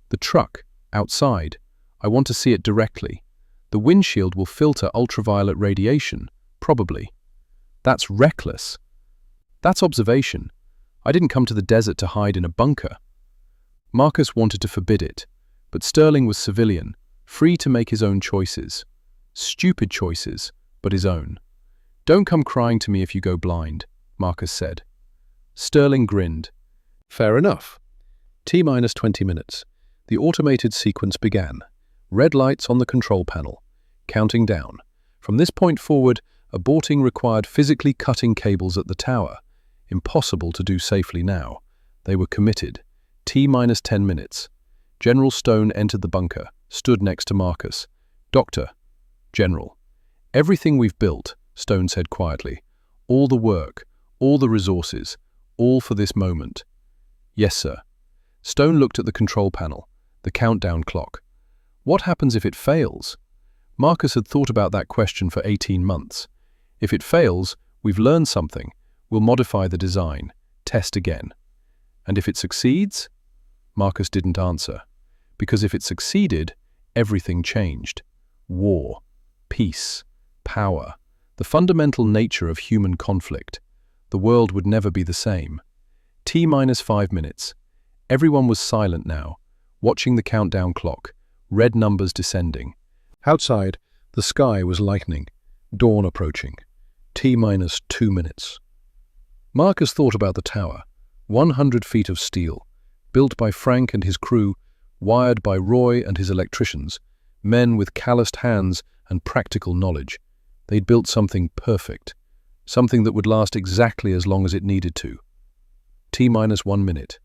The truck, outside. I want to see it directly. The windshield will filter ultraviolet radiation, probably. That's reckless. That's observation. I didn't come to the desert to hide in a bunker. Marcus wanted to forbid it, but Sterling was civilian, free to make his own choices. Stupid choices, but his own. Don't come crying to me if you go blind, Marcus said. Sterling grinned. Fair enough. T-minus 20 minutes. The automated sequence began. Red lights on the control panel. Counting down. From this point forward, aborting required physically cutting cables at the tower. Impossible to do safely now. They were committed. T-minus 10 minutes. General Stone entered the bunker, stood next to Marcus. Doctor. General. Everything we've built, Stone said quietly. All the work, all the resources, all for this moment. Yes, sir. Stone looked at the control panel, the countdown clock. What happens if it fails? Marcus had thought about that question for 18 months. If it fails, we've learned something. We'll modify the design, test again. And if it succeeds? Marcus didn't answer. Because if it succeeded, everything changed. War, peace, power, the fundamental nature of human conflict. The world would never be the same. T-minus 5 minutes. Everyone was silent now, watching the countdown clock, red numbers descending. Outside, the sky was lightening, dawn approaching. T-minus 2 minutes. Marcus thought about the tower, 100 feet of steel, built by Frank and his crew, wired by Roy and his electricians, men with calloused hands and practical knowledge. They'd built something perfect, something that would last exactly as long as it needed to. T-minus 1 minute.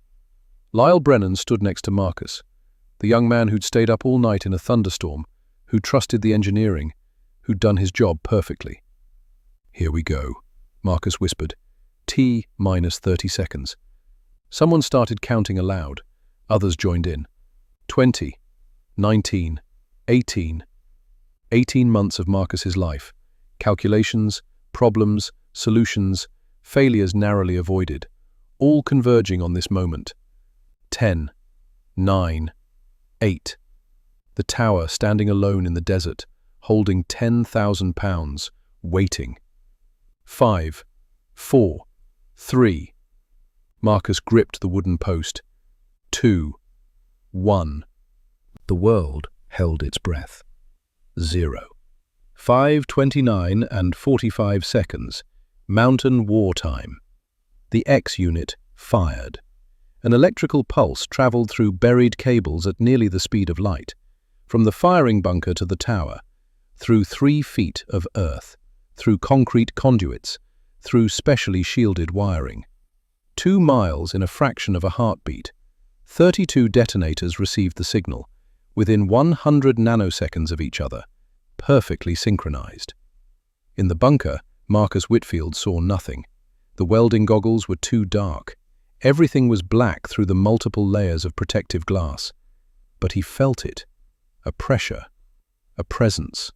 Lyle Brennan stood next to Marcus, the young man who'd stayed up all night in a thunderstorm, who trusted the engineering, who'd done his job perfectly. Here we go, Marcus whispered. T-minus 30 seconds. Someone started counting aloud. Others joined in. 20, 19, 18. 18 months of Marcus's life. Calculations, problems, solutions, failures narrowly avoided, all converging on this moment. 10, 9, 8. The tower standing alone in the desert, holding 10,000 pounds, waiting. 5, 4, 3. Marcus gripped the wooden post. 2, 1. The world held its breath. 0. 5:29 and 45 seconds. Mountain war time. The X unit fired. An electrical pulse travelled through buried cables at nearly the speed of light, from the firing bunker to the tower, through 3 feet of earth, through concrete conduits, through specially shielded wiring. 2 miles in a fraction of a heartbeat. 32 detonators received the signal, within 100 nanoseconds of each other, perfectly synchronized. In the bunker, Marcus Whitfield saw nothing. The welding goggles were too dark. Everything was black through the multiple layers of protective glass. But he felt it. A pressure. A presence.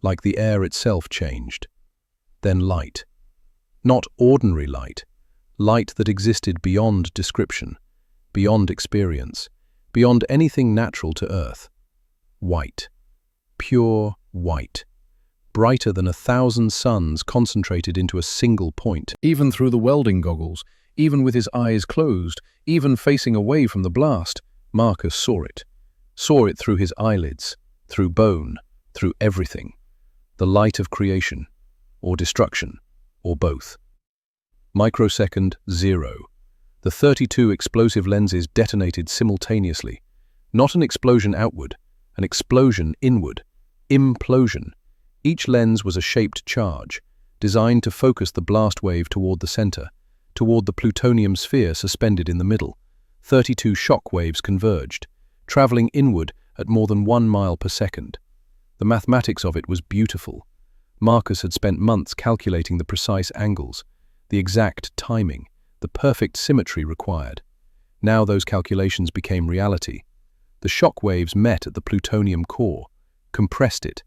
Like the air itself changed. Then light. Not ordinary light. Light that existed beyond description, beyond experience, beyond anything natural to Earth. White. Pure white. Brighter than 1,000 suns concentrated into a single point. Even through the welding goggles, even with his eyes closed, even facing away from the blast, Marcus saw it. Saw it through his eyelids, through bone, through everything. The light of creation, or destruction, or both. Microsecond 0. The 32 explosive lenses detonated simultaneously. Not an explosion outward, an explosion inward. Implosion. Each lens was a shaped charge, designed to focus the blast wave toward the center, toward the plutonium sphere suspended in the middle. 32 shock waves converged, traveling inward at more than 1 mile per second. The mathematics of it was beautiful. Marcus had spent months calculating the precise angles, the exact timing, the perfect symmetry required. Now those calculations became reality. The shock waves met at the plutonium core, compressed it.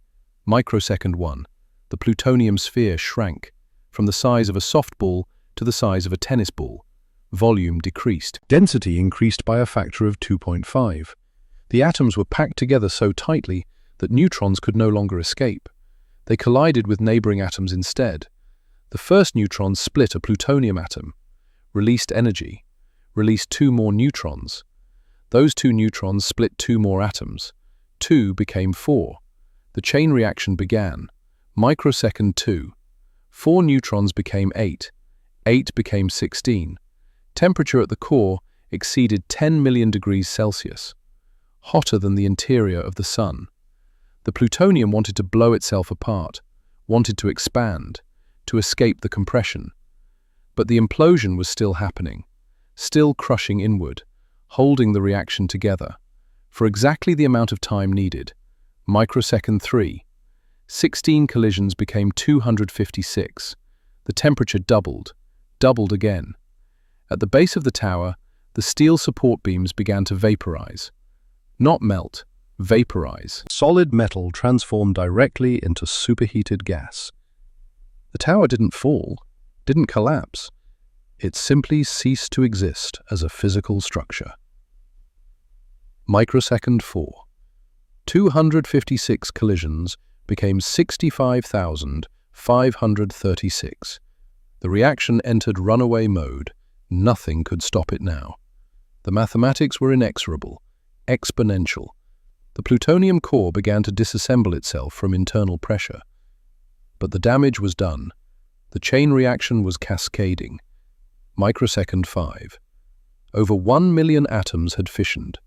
Microsecond 1. The plutonium sphere shrank, from the size of a softball to the size of a tennis ball. Volume decreased. Density increased by a factor of 2.5. The atoms were packed together so tightly that neutrons could no longer escape. They collided with neighboring atoms instead. The first neutron split a plutonium atom, released energy, released 2 more neutrons. Those 2 neutrons split 2 more atoms. 2 became 4. The chain reaction began. Microsecond 2. 4 neutrons became 8. 8 became 16. Temperature at the core exceeded 10 million degrees Celsius, hotter than the interior of the sun. The plutonium wanted to blow itself apart, wanted to expand, to escape the compression. But the implosion was still happening, still crushing inward, holding the reaction together, for exactly the amount of time needed. Microsecond 3. 16 collisions became 256. The temperature doubled again. At the base of the tower, the steel support beams began to vaporize. Not melt, vaporize. Solid metal transformed directly into superheated gas. The tower didn't fall, didn't collapse. It simply ceased to exist as a physical structure. Microsecond 4. 256 collisions became 65,536. The reaction entered runaway mode. Nothing could stop it now. The mathematics were inexorable, exponential. The plutonium core began to disassemble itself from internal pressure. But the damage was done. The chain reaction was cascading. Microsecond 5. Over 1 million atoms had fissioned.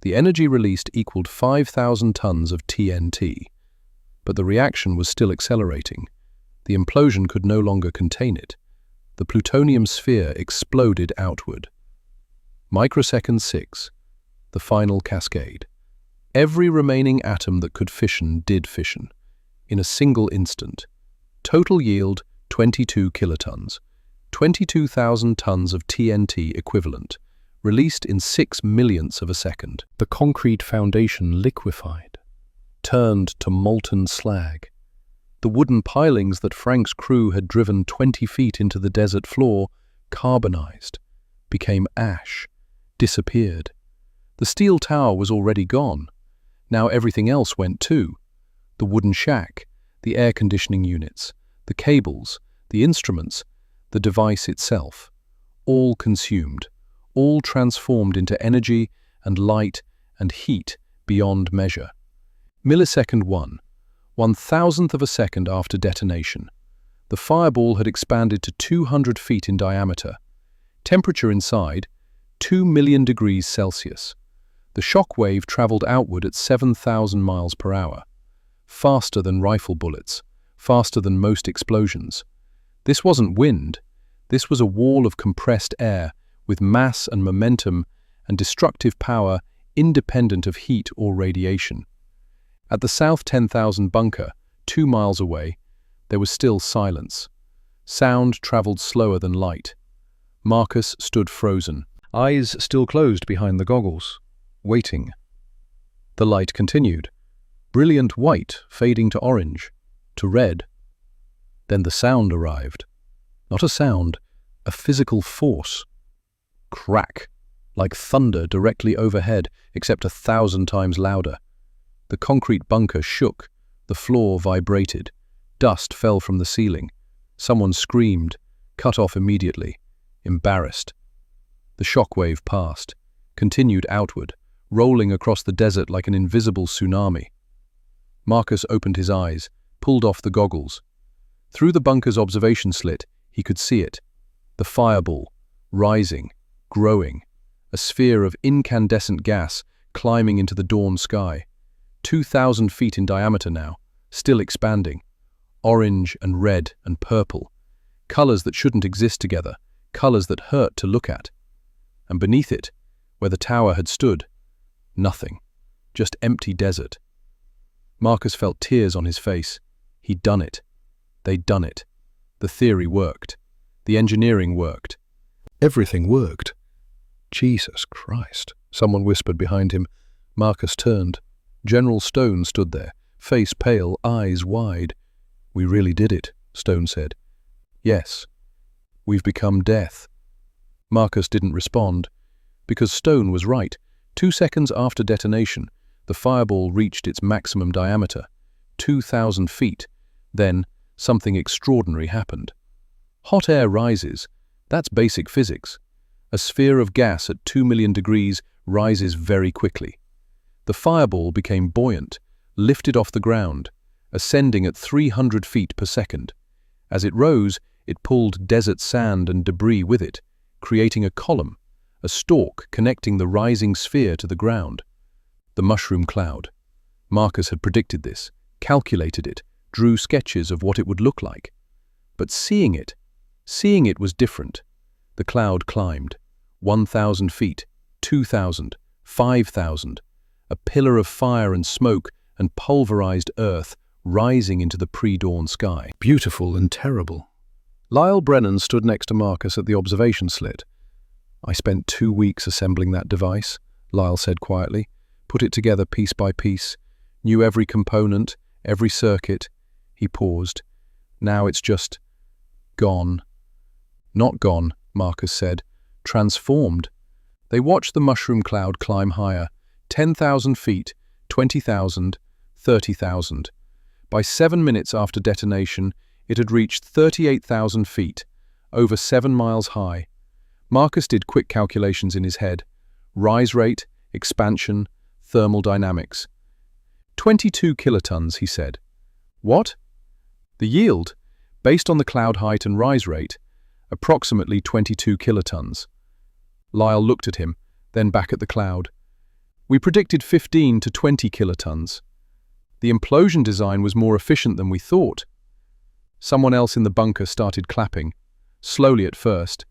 The energy released equaled 5,000 tons of TNT. But the reaction was still accelerating. The implosion could no longer contain it. The plutonium sphere exploded outward. Microsecond 6. The final cascade. Every remaining atom that could fission did fission. In a single instant. Total yield 22 kilotons. 22,000 tons of TNT equivalent. released in 6 millionths of a second. The concrete foundation liquefied, turned to molten slag. The wooden pilings that Frank's crew had driven 20 feet into the desert floor carbonized, became ash, disappeared. The steel tower was already gone. Now everything else went too. The wooden shack, the air conditioning units, the cables, the instruments, the device itself. All consumed, all transformed into energy and light and heat beyond measure. Millisecond 1/1000th of a second after detonation. The fireball had expanded to 200 feet in diameter. Temperature inside, 2 million degrees Celsius. The shock wave traveled outward at 7,000 miles per hour. Faster than rifle bullets, faster than most explosions. This wasn't wind. This was a wall of compressed air with mass and momentum and destructive power independent of heat or radiation. At the South 10,000 bunker, 2 miles away, there was still silence. Sound traveled slower than light. Marcus stood frozen, eyes still closed behind the goggles, waiting. The light continued, brilliant white fading to orange, to red. Then the sound arrived. Not a sound, a physical force. Crack, like thunder directly overhead, except 1,000 times louder. The concrete bunker shook, the floor vibrated. Dust fell from the ceiling. Someone screamed, cut off immediately, embarrassed. The shockwave passed, continued outward, rolling across the desert like an invisible tsunami. Marcus opened his eyes, pulled off the goggles. Through the bunker's observation slit, he could see it. The fireball, rising, growing, a sphere of incandescent gas climbing into the dawn sky. 2,000 feet in diameter now, still expanding. Orange and red and purple. Colors that shouldn't exist together, colors that hurt to look at. And beneath it, where the tower had stood, nothing. Just empty desert. Marcus felt tears on his face. He'd done it. They'd done it. The theory worked. The engineering worked. Everything worked. Jesus Christ, someone whispered behind him. Marcus turned. General Stone stood there, face pale, eyes wide. "We really did it," Stone said. "Yes. We've become death." Marcus didn't respond, because Stone was right. 2 seconds after detonation, the fireball reached its maximum diameter, 2,000 feet. Then, something extraordinary happened. Hot air rises. That's basic physics. A sphere of gas at 2 million degrees rises very quickly. The fireball became buoyant, lifted off the ground, ascending at 300 feet per second. As it rose, it pulled desert sand and debris with it, creating a column, a stalk connecting the rising sphere to the ground. The mushroom cloud. Marcus had predicted this, calculated it, drew sketches of what it would look like. But seeing it was different. The cloud climbed. 1,000 feet, 2,000, 5,000. A pillar of fire and smoke and pulverized earth rising into the pre-dawn sky. Beautiful and terrible. Lyle Brennan stood next to Marcus at the observation slit. "I spent 2 weeks assembling that device," Lyle said quietly. "Put it together piece by piece. Knew every component, every circuit." He paused. "Now it's just gone." "Not gone," Marcus said. "Transformed." They watched the mushroom cloud climb higher. 10,000 feet, 20,000, 30,000. By 7 minutes after detonation, it had reached 38,000 feet, over 7 miles high. Marcus did quick calculations in his head. Rise rate, expansion, thermal dynamics. 22 kilotons, he said. What? The yield, based on the cloud height and rise rate, approximately 22 kilotons. Lyle looked at him, then back at the cloud. "We predicted 15 to 20 kilotons. The implosion design was more efficient than we thought." Someone else in the bunker started clapping, slowly at first.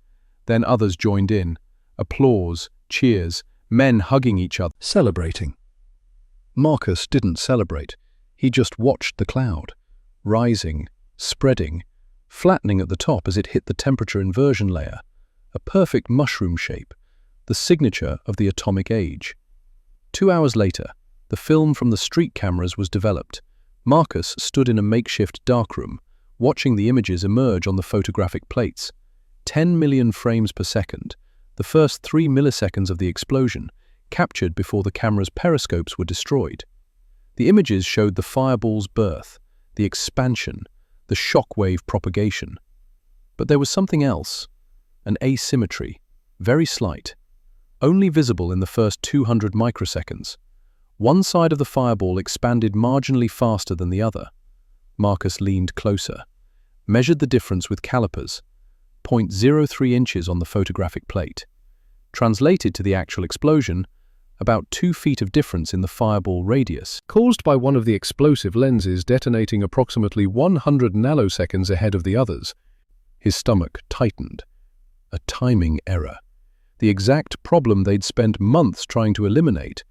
Then others joined in. Applause, cheers, men hugging each other, celebrating. Marcus didn't celebrate. He just watched the cloud, rising, spreading, flattening at the top as it hit the temperature inversion layer. A perfect mushroom shape, the signature of the atomic age. 2 hours later, the film from the street cameras was developed. Marcus stood in a makeshift darkroom, watching the images emerge on the photographic plates. 10 million frames per second, the first 3 milliseconds of the explosion, captured before the camera's periscopes were destroyed. The images showed the fireball's birth, the expansion, the shockwave propagation. But there was something else, an asymmetry, very slight, only visible in the first 200 microseconds. One side of the fireball expanded marginally faster than the other. Marcus leaned closer, measured the difference with calipers, 0.03 inches on the photographic plate. Translated to the actual explosion, about 2 feet of difference in the fireball radius, caused by one of the explosive lenses detonating approximately 100 nanoseconds ahead of the others. His stomach tightened. A timing error. The exact problem they'd spent months trying to eliminate.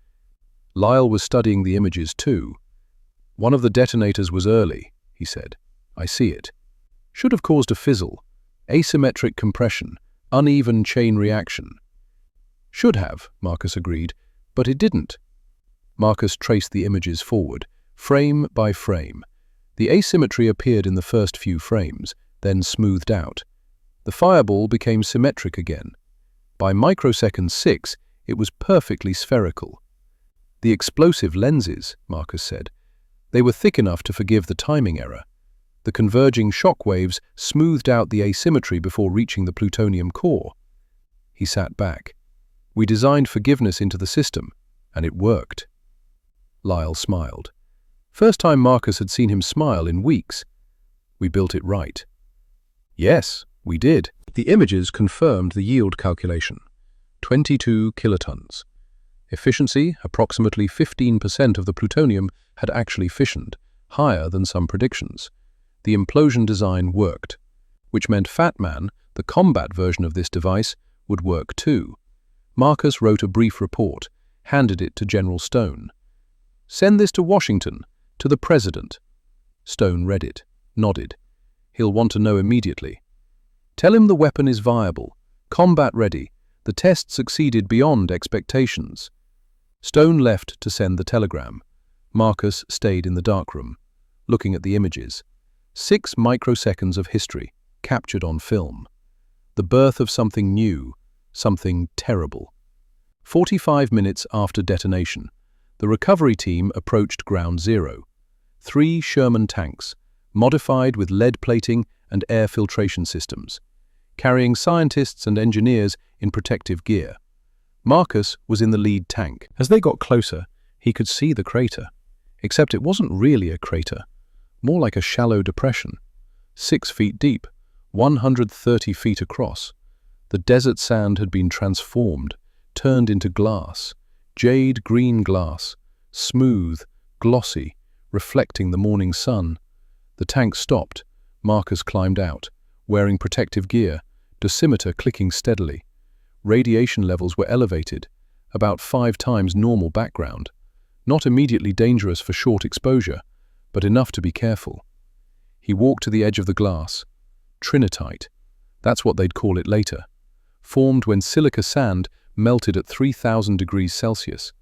Lyle was studying the images too. "One of the detonators was early," he said. "I see it. Should have caused a fizzle. Asymmetric compression. Uneven chain reaction." "Should have," Marcus agreed, "but it didn't." Marcus traced the images forward, frame by frame. The asymmetry appeared in the first few frames, then smoothed out. The fireball became symmetric again. By microsecond 6, it was perfectly spherical. "The explosive lenses," Marcus said. "They were thick enough to forgive the timing error. The converging shock waves smoothed out the asymmetry before reaching the plutonium core." He sat back. "We designed forgiveness into the system, and it worked." Lyle smiled. First time Marcus had seen him smile in weeks. "We built it right." "Yes, we did." The images confirmed the yield calculation. 22 kilotons. Efficiency, approximately 15% of the plutonium had actually fissioned, higher than some predictions. The implosion design worked, which meant Fat Man, the combat version of this device, would work too. Marcus wrote a brief report, handed it to General Stone. "Send this to Washington, to the President." Stone read it, nodded. "He'll want to know immediately. Tell him the weapon is viable, combat ready. The test succeeded beyond expectations." Stone left to send the telegram. Marcus stayed in the darkroom, looking at the images. 6 microseconds of history, captured on film. The birth of something new, something terrible. 45 minutes after detonation, the recovery team approached Ground Zero. 3 Sherman tanks, modified with lead plating and air filtration systems, carrying scientists and engineers in protective gear. Marcus was in the lead tank. As they got closer, he could see the crater. Except it wasn't really a crater, more like a shallow depression. 6 feet deep, 130 feet across. The desert sand had been transformed, turned into glass, jade green glass, smooth, glossy, reflecting the morning sun. The tank stopped. Marcus climbed out, wearing protective gear, dosimeter clicking steadily. Radiation levels were elevated, about 5 times normal background. Not immediately dangerous for short exposure, but enough to be careful. He walked to the edge of the glass. Trinitite, that's what they'd call it later, formed when silica sand melted at 3,000 degrees Celsius,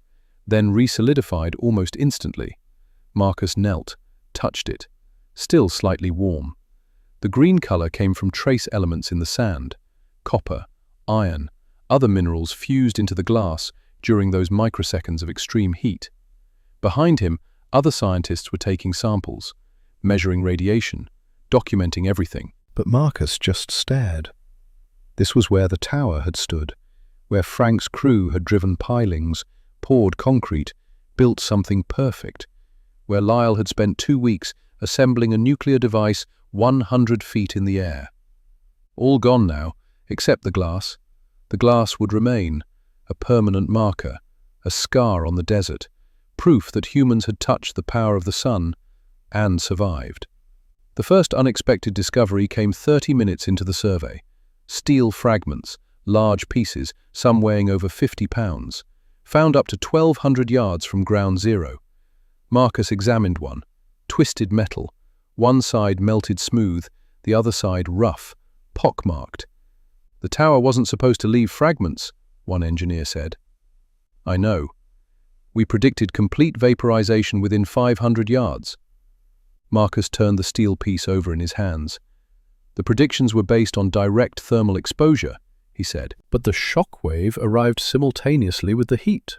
then resolidified almost instantly. Marcus knelt, touched it, still slightly warm. The green color came from trace elements in the sand, copper, iron, other minerals fused into the glass during those microseconds of extreme heat. Behind him, other scientists were taking samples, measuring radiation, documenting everything. But Marcus just stared. This was where the tower had stood, where Frank's crew had driven pilings, poured concrete, built something perfect, where Lyle had spent 2 weeks assembling a nuclear device 100 feet in the air. All gone now, except the glass. The glass would remain, a permanent marker, a scar on the desert, proof that humans had touched the power of the sun and survived. The first unexpected discovery came 30 minutes into the survey. Steel fragments, large pieces, some weighing over 50 pounds, found up to 1,200 yards from Ground Zero. Marcus examined one. Twisted metal, one side melted smooth, the other side rough, pockmarked. The tower wasn't supposed to leave fragments, one engineer said. I know. We predicted complete vaporization within 500 yards. Marcus turned the steel piece over in his hands. The predictions were based on direct thermal exposure, he said. But the shock wave arrived simultaneously with the heat.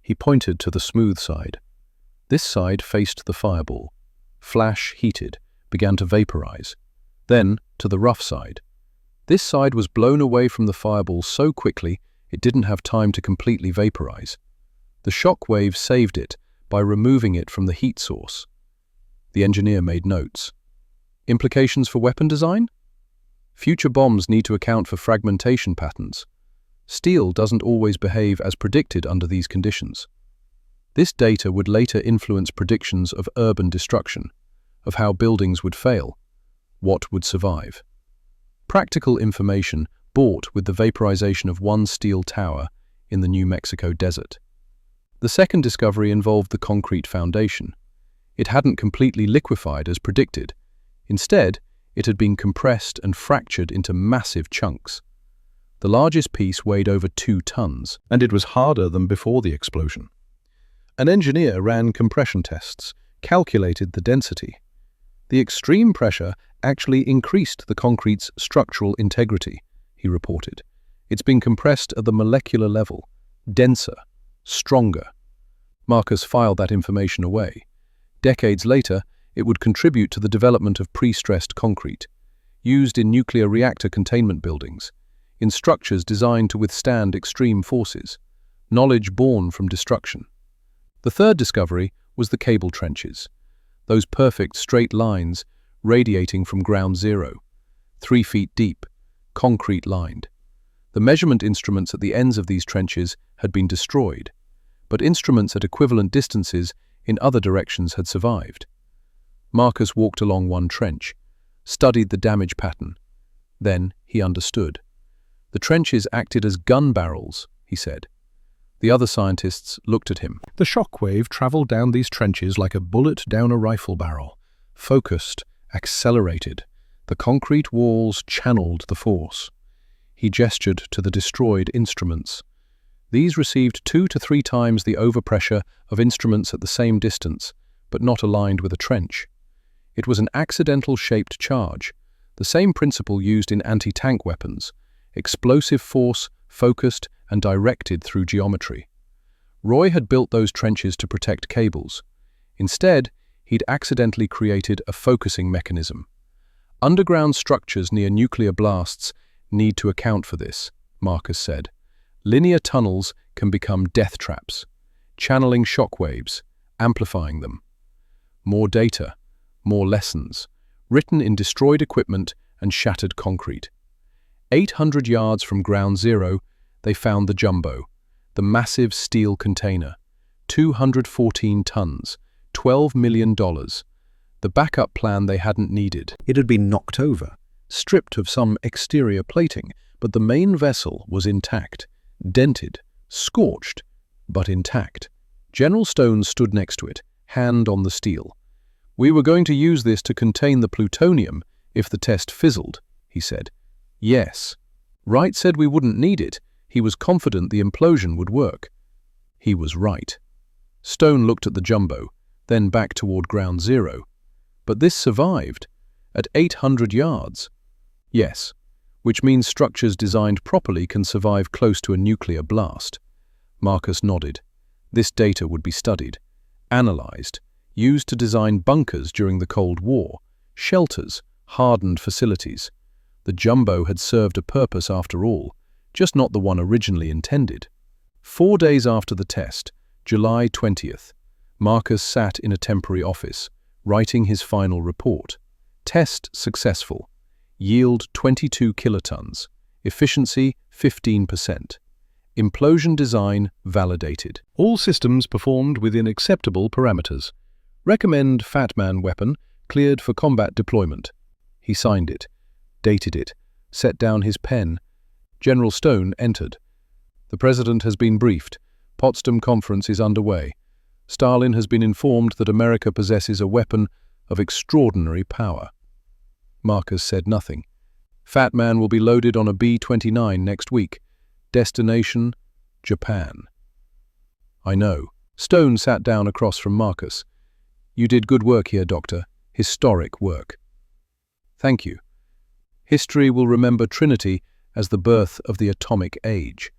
He pointed to the smooth side. This side faced the fireball. Flash heated, began to vaporize. Then to the rough side. This side was blown away from the fireball so quickly it didn't have time to completely vaporize. The shock wave saved it by removing it from the heat source. The engineer made notes. Implications for weapon design? Future bombs need to account for fragmentation patterns. Steel doesn't always behave as predicted under these conditions. This data would later influence predictions of urban destruction, of how buildings would fail, what would survive. Practical information bought with the vaporization of one steel tower in the New Mexico desert. The second discovery involved the concrete foundation. It hadn't completely liquefied as predicted. Instead, it had been compressed and fractured into massive chunks. The largest piece weighed over 2 tons, and it was harder than before the explosion. An engineer ran compression tests, calculated the density. The extreme pressure actually increased the concrete's structural integrity, he reported. It's been compressed at the molecular level, denser, stronger. Marcus filed that information away. Decades later, it would contribute to the development of pre-stressed concrete, used in nuclear reactor containment buildings, in structures designed to withstand extreme forces, knowledge born from destruction. The third discovery was the cable trenches, those perfect straight lines radiating from ground zero, 3 feet deep, concrete-lined. The measurement instruments at the ends of these trenches had been destroyed, but instruments at equivalent distances in other directions had survived. Marcus walked along one trench, studied the damage pattern. Then he understood. The trenches acted as gun barrels, he said. The other scientists looked at him. The shock wave traveled down these trenches like a bullet down a rifle barrel, focused, accelerated. The concrete walls channeled the force. He gestured to the destroyed instruments. These received 2 to 3 times the overpressure of instruments at the same distance, but not aligned with a trench. It was an accidental-shaped charge, the same principle used in anti-tank weapons, explosive force focused and directed through geometry. Roy had built those trenches to protect cables. Instead, he'd accidentally created a focusing mechanism. Underground structures near nuclear blasts need to account for this, Marcus said. Linear tunnels can become death traps, channeling shock waves, amplifying them. More data, more lessons, written in destroyed equipment and shattered concrete. 800 yards from ground zero, they found the jumbo, the massive steel container, 214 tons, $12 million, the backup plan they hadn't needed. It had been knocked over, stripped of some exterior plating, but the main vessel was intact, dented, scorched, but intact. General Stone stood next to it, hand on the steel. We were going to use this to contain the plutonium if the test fizzled, he said. Yes. Wright said we wouldn't need it. He was confident the implosion would work. He was right. Stone looked at the jumbo, then back toward ground zero. But this survived, at 800 yards. Yes, which means structures designed properly can survive close to a nuclear blast. Marcus nodded. This data would be studied, analyzed, used to design bunkers during the Cold War, shelters, hardened facilities. The jumbo had served a purpose after all, just not the one originally intended. 4 days after the test, July 20th, Marcus sat in a temporary office, writing his final report. Test successful. Yield 22 kilotons. Efficiency 15%. Implosion design validated. All systems performed within acceptable parameters. Recommend Fat Man weapon cleared for combat deployment. He signed it, dated it, set down his pen. General Stone entered. The President has been briefed. Potsdam Conference is underway. Stalin has been informed that America possesses a weapon of extraordinary power. Marcus said nothing. Fat Man will be loaded on a B-29 next week. Destination, Japan. I know. Stone sat down across from Marcus. You did good work here, Doctor. Historic work. Thank you. History will remember Trinity as the birth of the atomic age.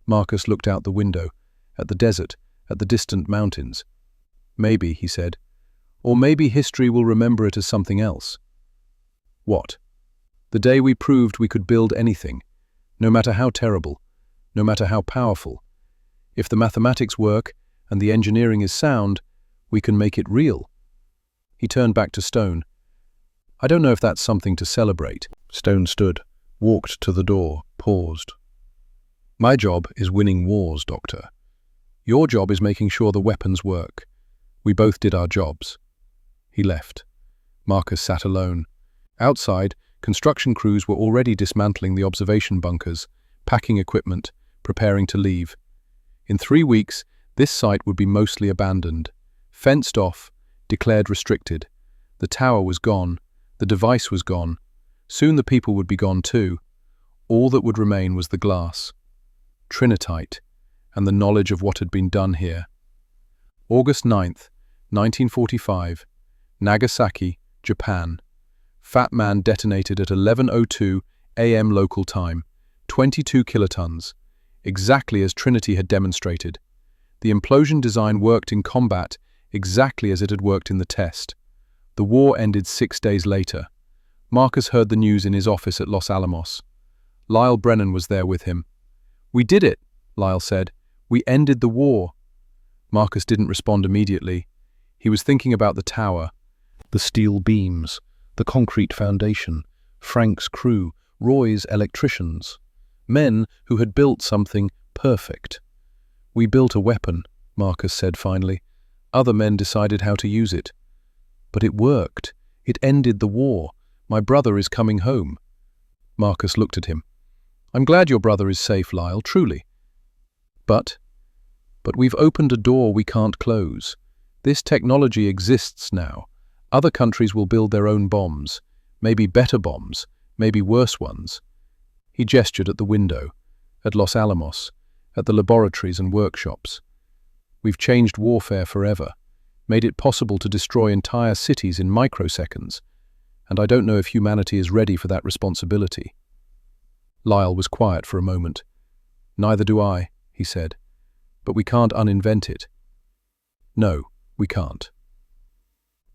Marcus looked out the window, at the desert, at the distant mountains. Maybe, he said. Or maybe history will remember it as something else. What? The day we proved we could build anything, no matter how terrible, no matter how powerful. If the mathematics work and the engineering is sound, we can make it real. He turned back to Stone. I don't know if that's something to celebrate. Stone stood, walked to the door, paused. My job is winning wars, Doctor. Your job is making sure the weapons work. We both did our jobs. He left. Marcus sat alone. Outside, construction crews were already dismantling the observation bunkers, packing equipment, preparing to leave. In 3 weeks, this site would be mostly abandoned, fenced off, declared restricted. The tower was gone. The device was gone. Soon the people would be gone too. All that would remain was the glass, Trinitite, and the knowledge of what had been done here. August 9th, 1945, Nagasaki, Japan. Fat Man detonated at 11:02 a.m. local time, 22 kilotons, exactly as Trinity had demonstrated. The implosion design worked in combat exactly as it had worked in the test. The war ended 6 days later. Marcus heard the news in his office at Los Alamos. Lyle Brennan was there with him. We did it, Lyle said. We ended the war. Marcus didn't respond immediately. He was thinking about the tower, the steel beams, the concrete foundation, Frank's crew, Roy's electricians, men who had built something perfect. We built a weapon, Marcus said finally. Other men decided how to use it. But it worked. It ended the war. My brother is coming home. Marcus looked at him. I'm glad your brother is safe, Lyle, truly. But we've opened a door we can't close. This technology exists now. Other countries will build their own bombs, maybe better bombs, maybe worse ones. He gestured at the window, at Los Alamos, at the laboratories and workshops. We've changed warfare forever, made it possible to destroy entire cities in microseconds, and I don't know if humanity is ready for that responsibility. Lyle was quiet for a moment. Neither do I, he said. But we can't uninvent it. No, we can't.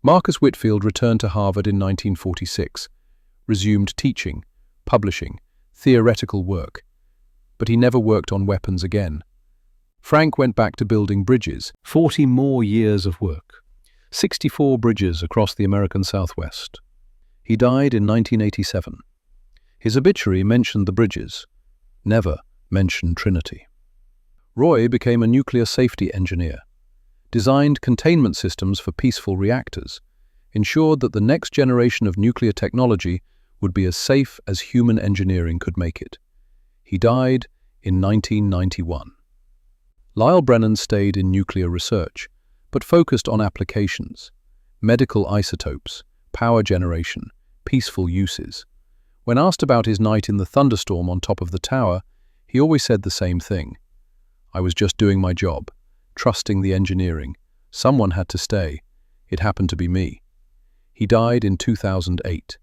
Marcus Whitfield returned to Harvard in 1946, resumed teaching, publishing, theoretical work. But he never worked on weapons again. Frank went back to building bridges, 40 more years of work, 64 bridges across the American Southwest. He died in 1987. His obituary mentioned the bridges, never mentioned Trinity. Roy became a nuclear safety engineer, designed containment systems for peaceful reactors, ensured that the next generation of nuclear technology would be as safe as human engineering could make it. He died in 1991. Lyle Brennan stayed in nuclear research, but focused on applications, medical isotopes, power generation, peaceful uses. When asked about his night in the thunderstorm on top of the tower, he always said the same thing. I was just doing my job, trusting the engineering. Someone had to stay. It happened to be me. He died in 2008.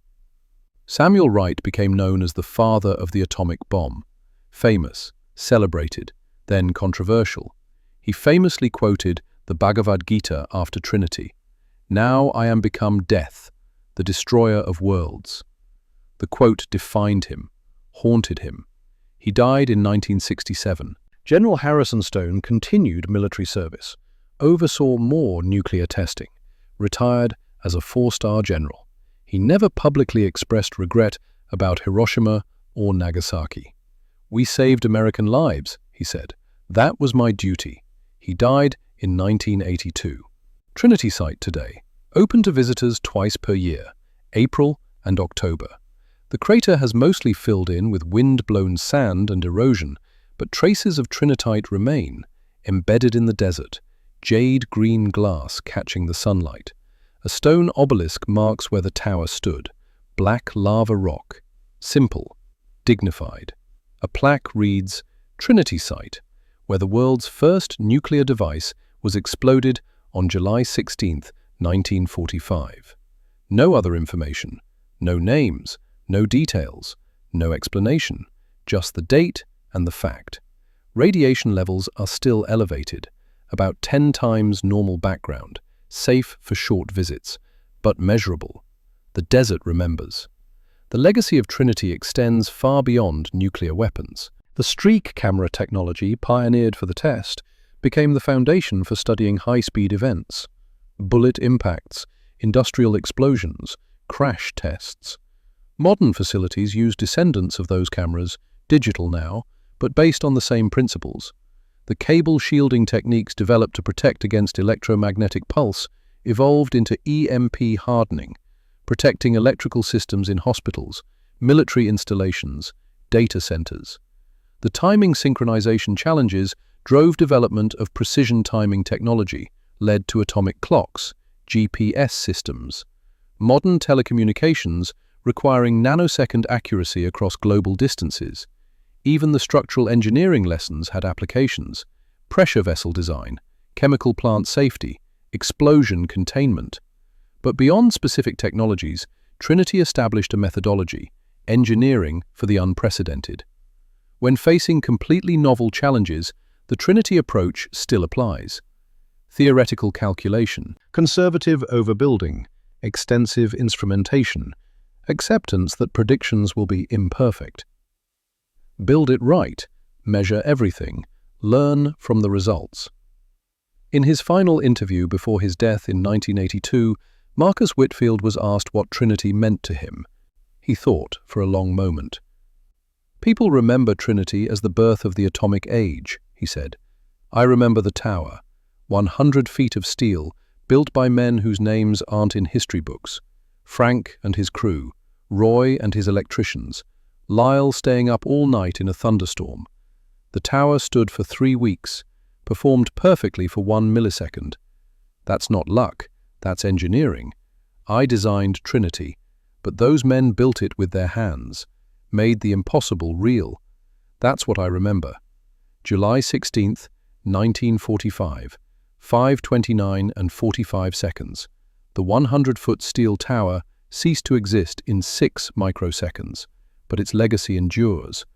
Samuel Wright became known as the father of the atomic bomb. Famous, celebrated, then controversial. He famously quoted the Bhagavad Gita after Trinity. Now I am become death, the destroyer of worlds. The quote defined him, haunted him. He died in 1967. General Harrison Stone continued military service, oversaw more nuclear testing, retired as a 4-star general. He never publicly expressed regret about Hiroshima or Nagasaki. We saved American lives, he said. That was my duty. He died in 1982. Trinity Site today, open to visitors twice per year, April and October. The crater has mostly filled in with wind-blown sand and erosion, but traces of trinitite remain, embedded in the desert, jade-green glass catching the sunlight. A stone obelisk marks where the tower stood, black lava rock, simple, dignified. A plaque reads, Trinity site, where the world's first nuclear device was exploded on July 16, 1945. No other information, no names, no details, no explanation, just the date and the fact. Radiation levels are still elevated, about 10 times normal background, safe for short visits, but measurable. The desert remembers. The legacy of Trinity extends far beyond nuclear weapons. The streak camera technology pioneered for the test became the foundation for studying high-speed events, bullet impacts, industrial explosions, crash tests. Modern facilities use descendants of those cameras, digital now, but based on the same principles. The cable shielding techniques developed to protect against electromagnetic pulse evolved into EMP hardening, protecting electrical systems in hospitals, military installations, data centers. The timing synchronization challenges drove development of precision timing technology, led to atomic clocks, GPS systems, modern telecommunications requiring nanosecond accuracy across global distances. Even the structural engineering lessons had applications: pressure vessel design, chemical plant safety, explosion containment. But beyond specific technologies, Trinity established a methodology, engineering for the unprecedented. When facing completely novel challenges, the Trinity approach still applies. Theoretical calculation, conservative overbuilding, extensive instrumentation, acceptance that predictions will be imperfect. Build it right, measure everything, learn from the results. In his final interview before his death in 1982, Marcus Whitfield was asked what Trinity meant to him. He thought for a long moment. "People remember Trinity as the birth of the atomic age," he said. "I remember the tower, 100 feet of steel, built by men whose names aren't in history books. Frank and his crew, Roy and his electricians, Lyle staying up all night in a thunderstorm. The tower stood for 3 weeks, performed perfectly for 1 millisecond. That's not luck, that's engineering. I designed Trinity, but those men built it with their hands, made the impossible real. That's what I remember. July 16th, 1945, 5:29 and 45 seconds. The 100-foot steel tower ceased to exist in 6 microseconds, but its legacy endures.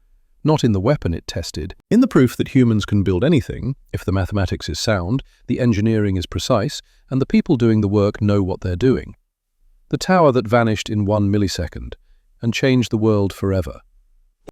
Not in the weapon it tested, in the proof that humans can build anything, if the mathematics is sound, the engineering is precise, and the people doing the work know what they're doing. The tower that vanished in 1 millisecond and changed the world forever.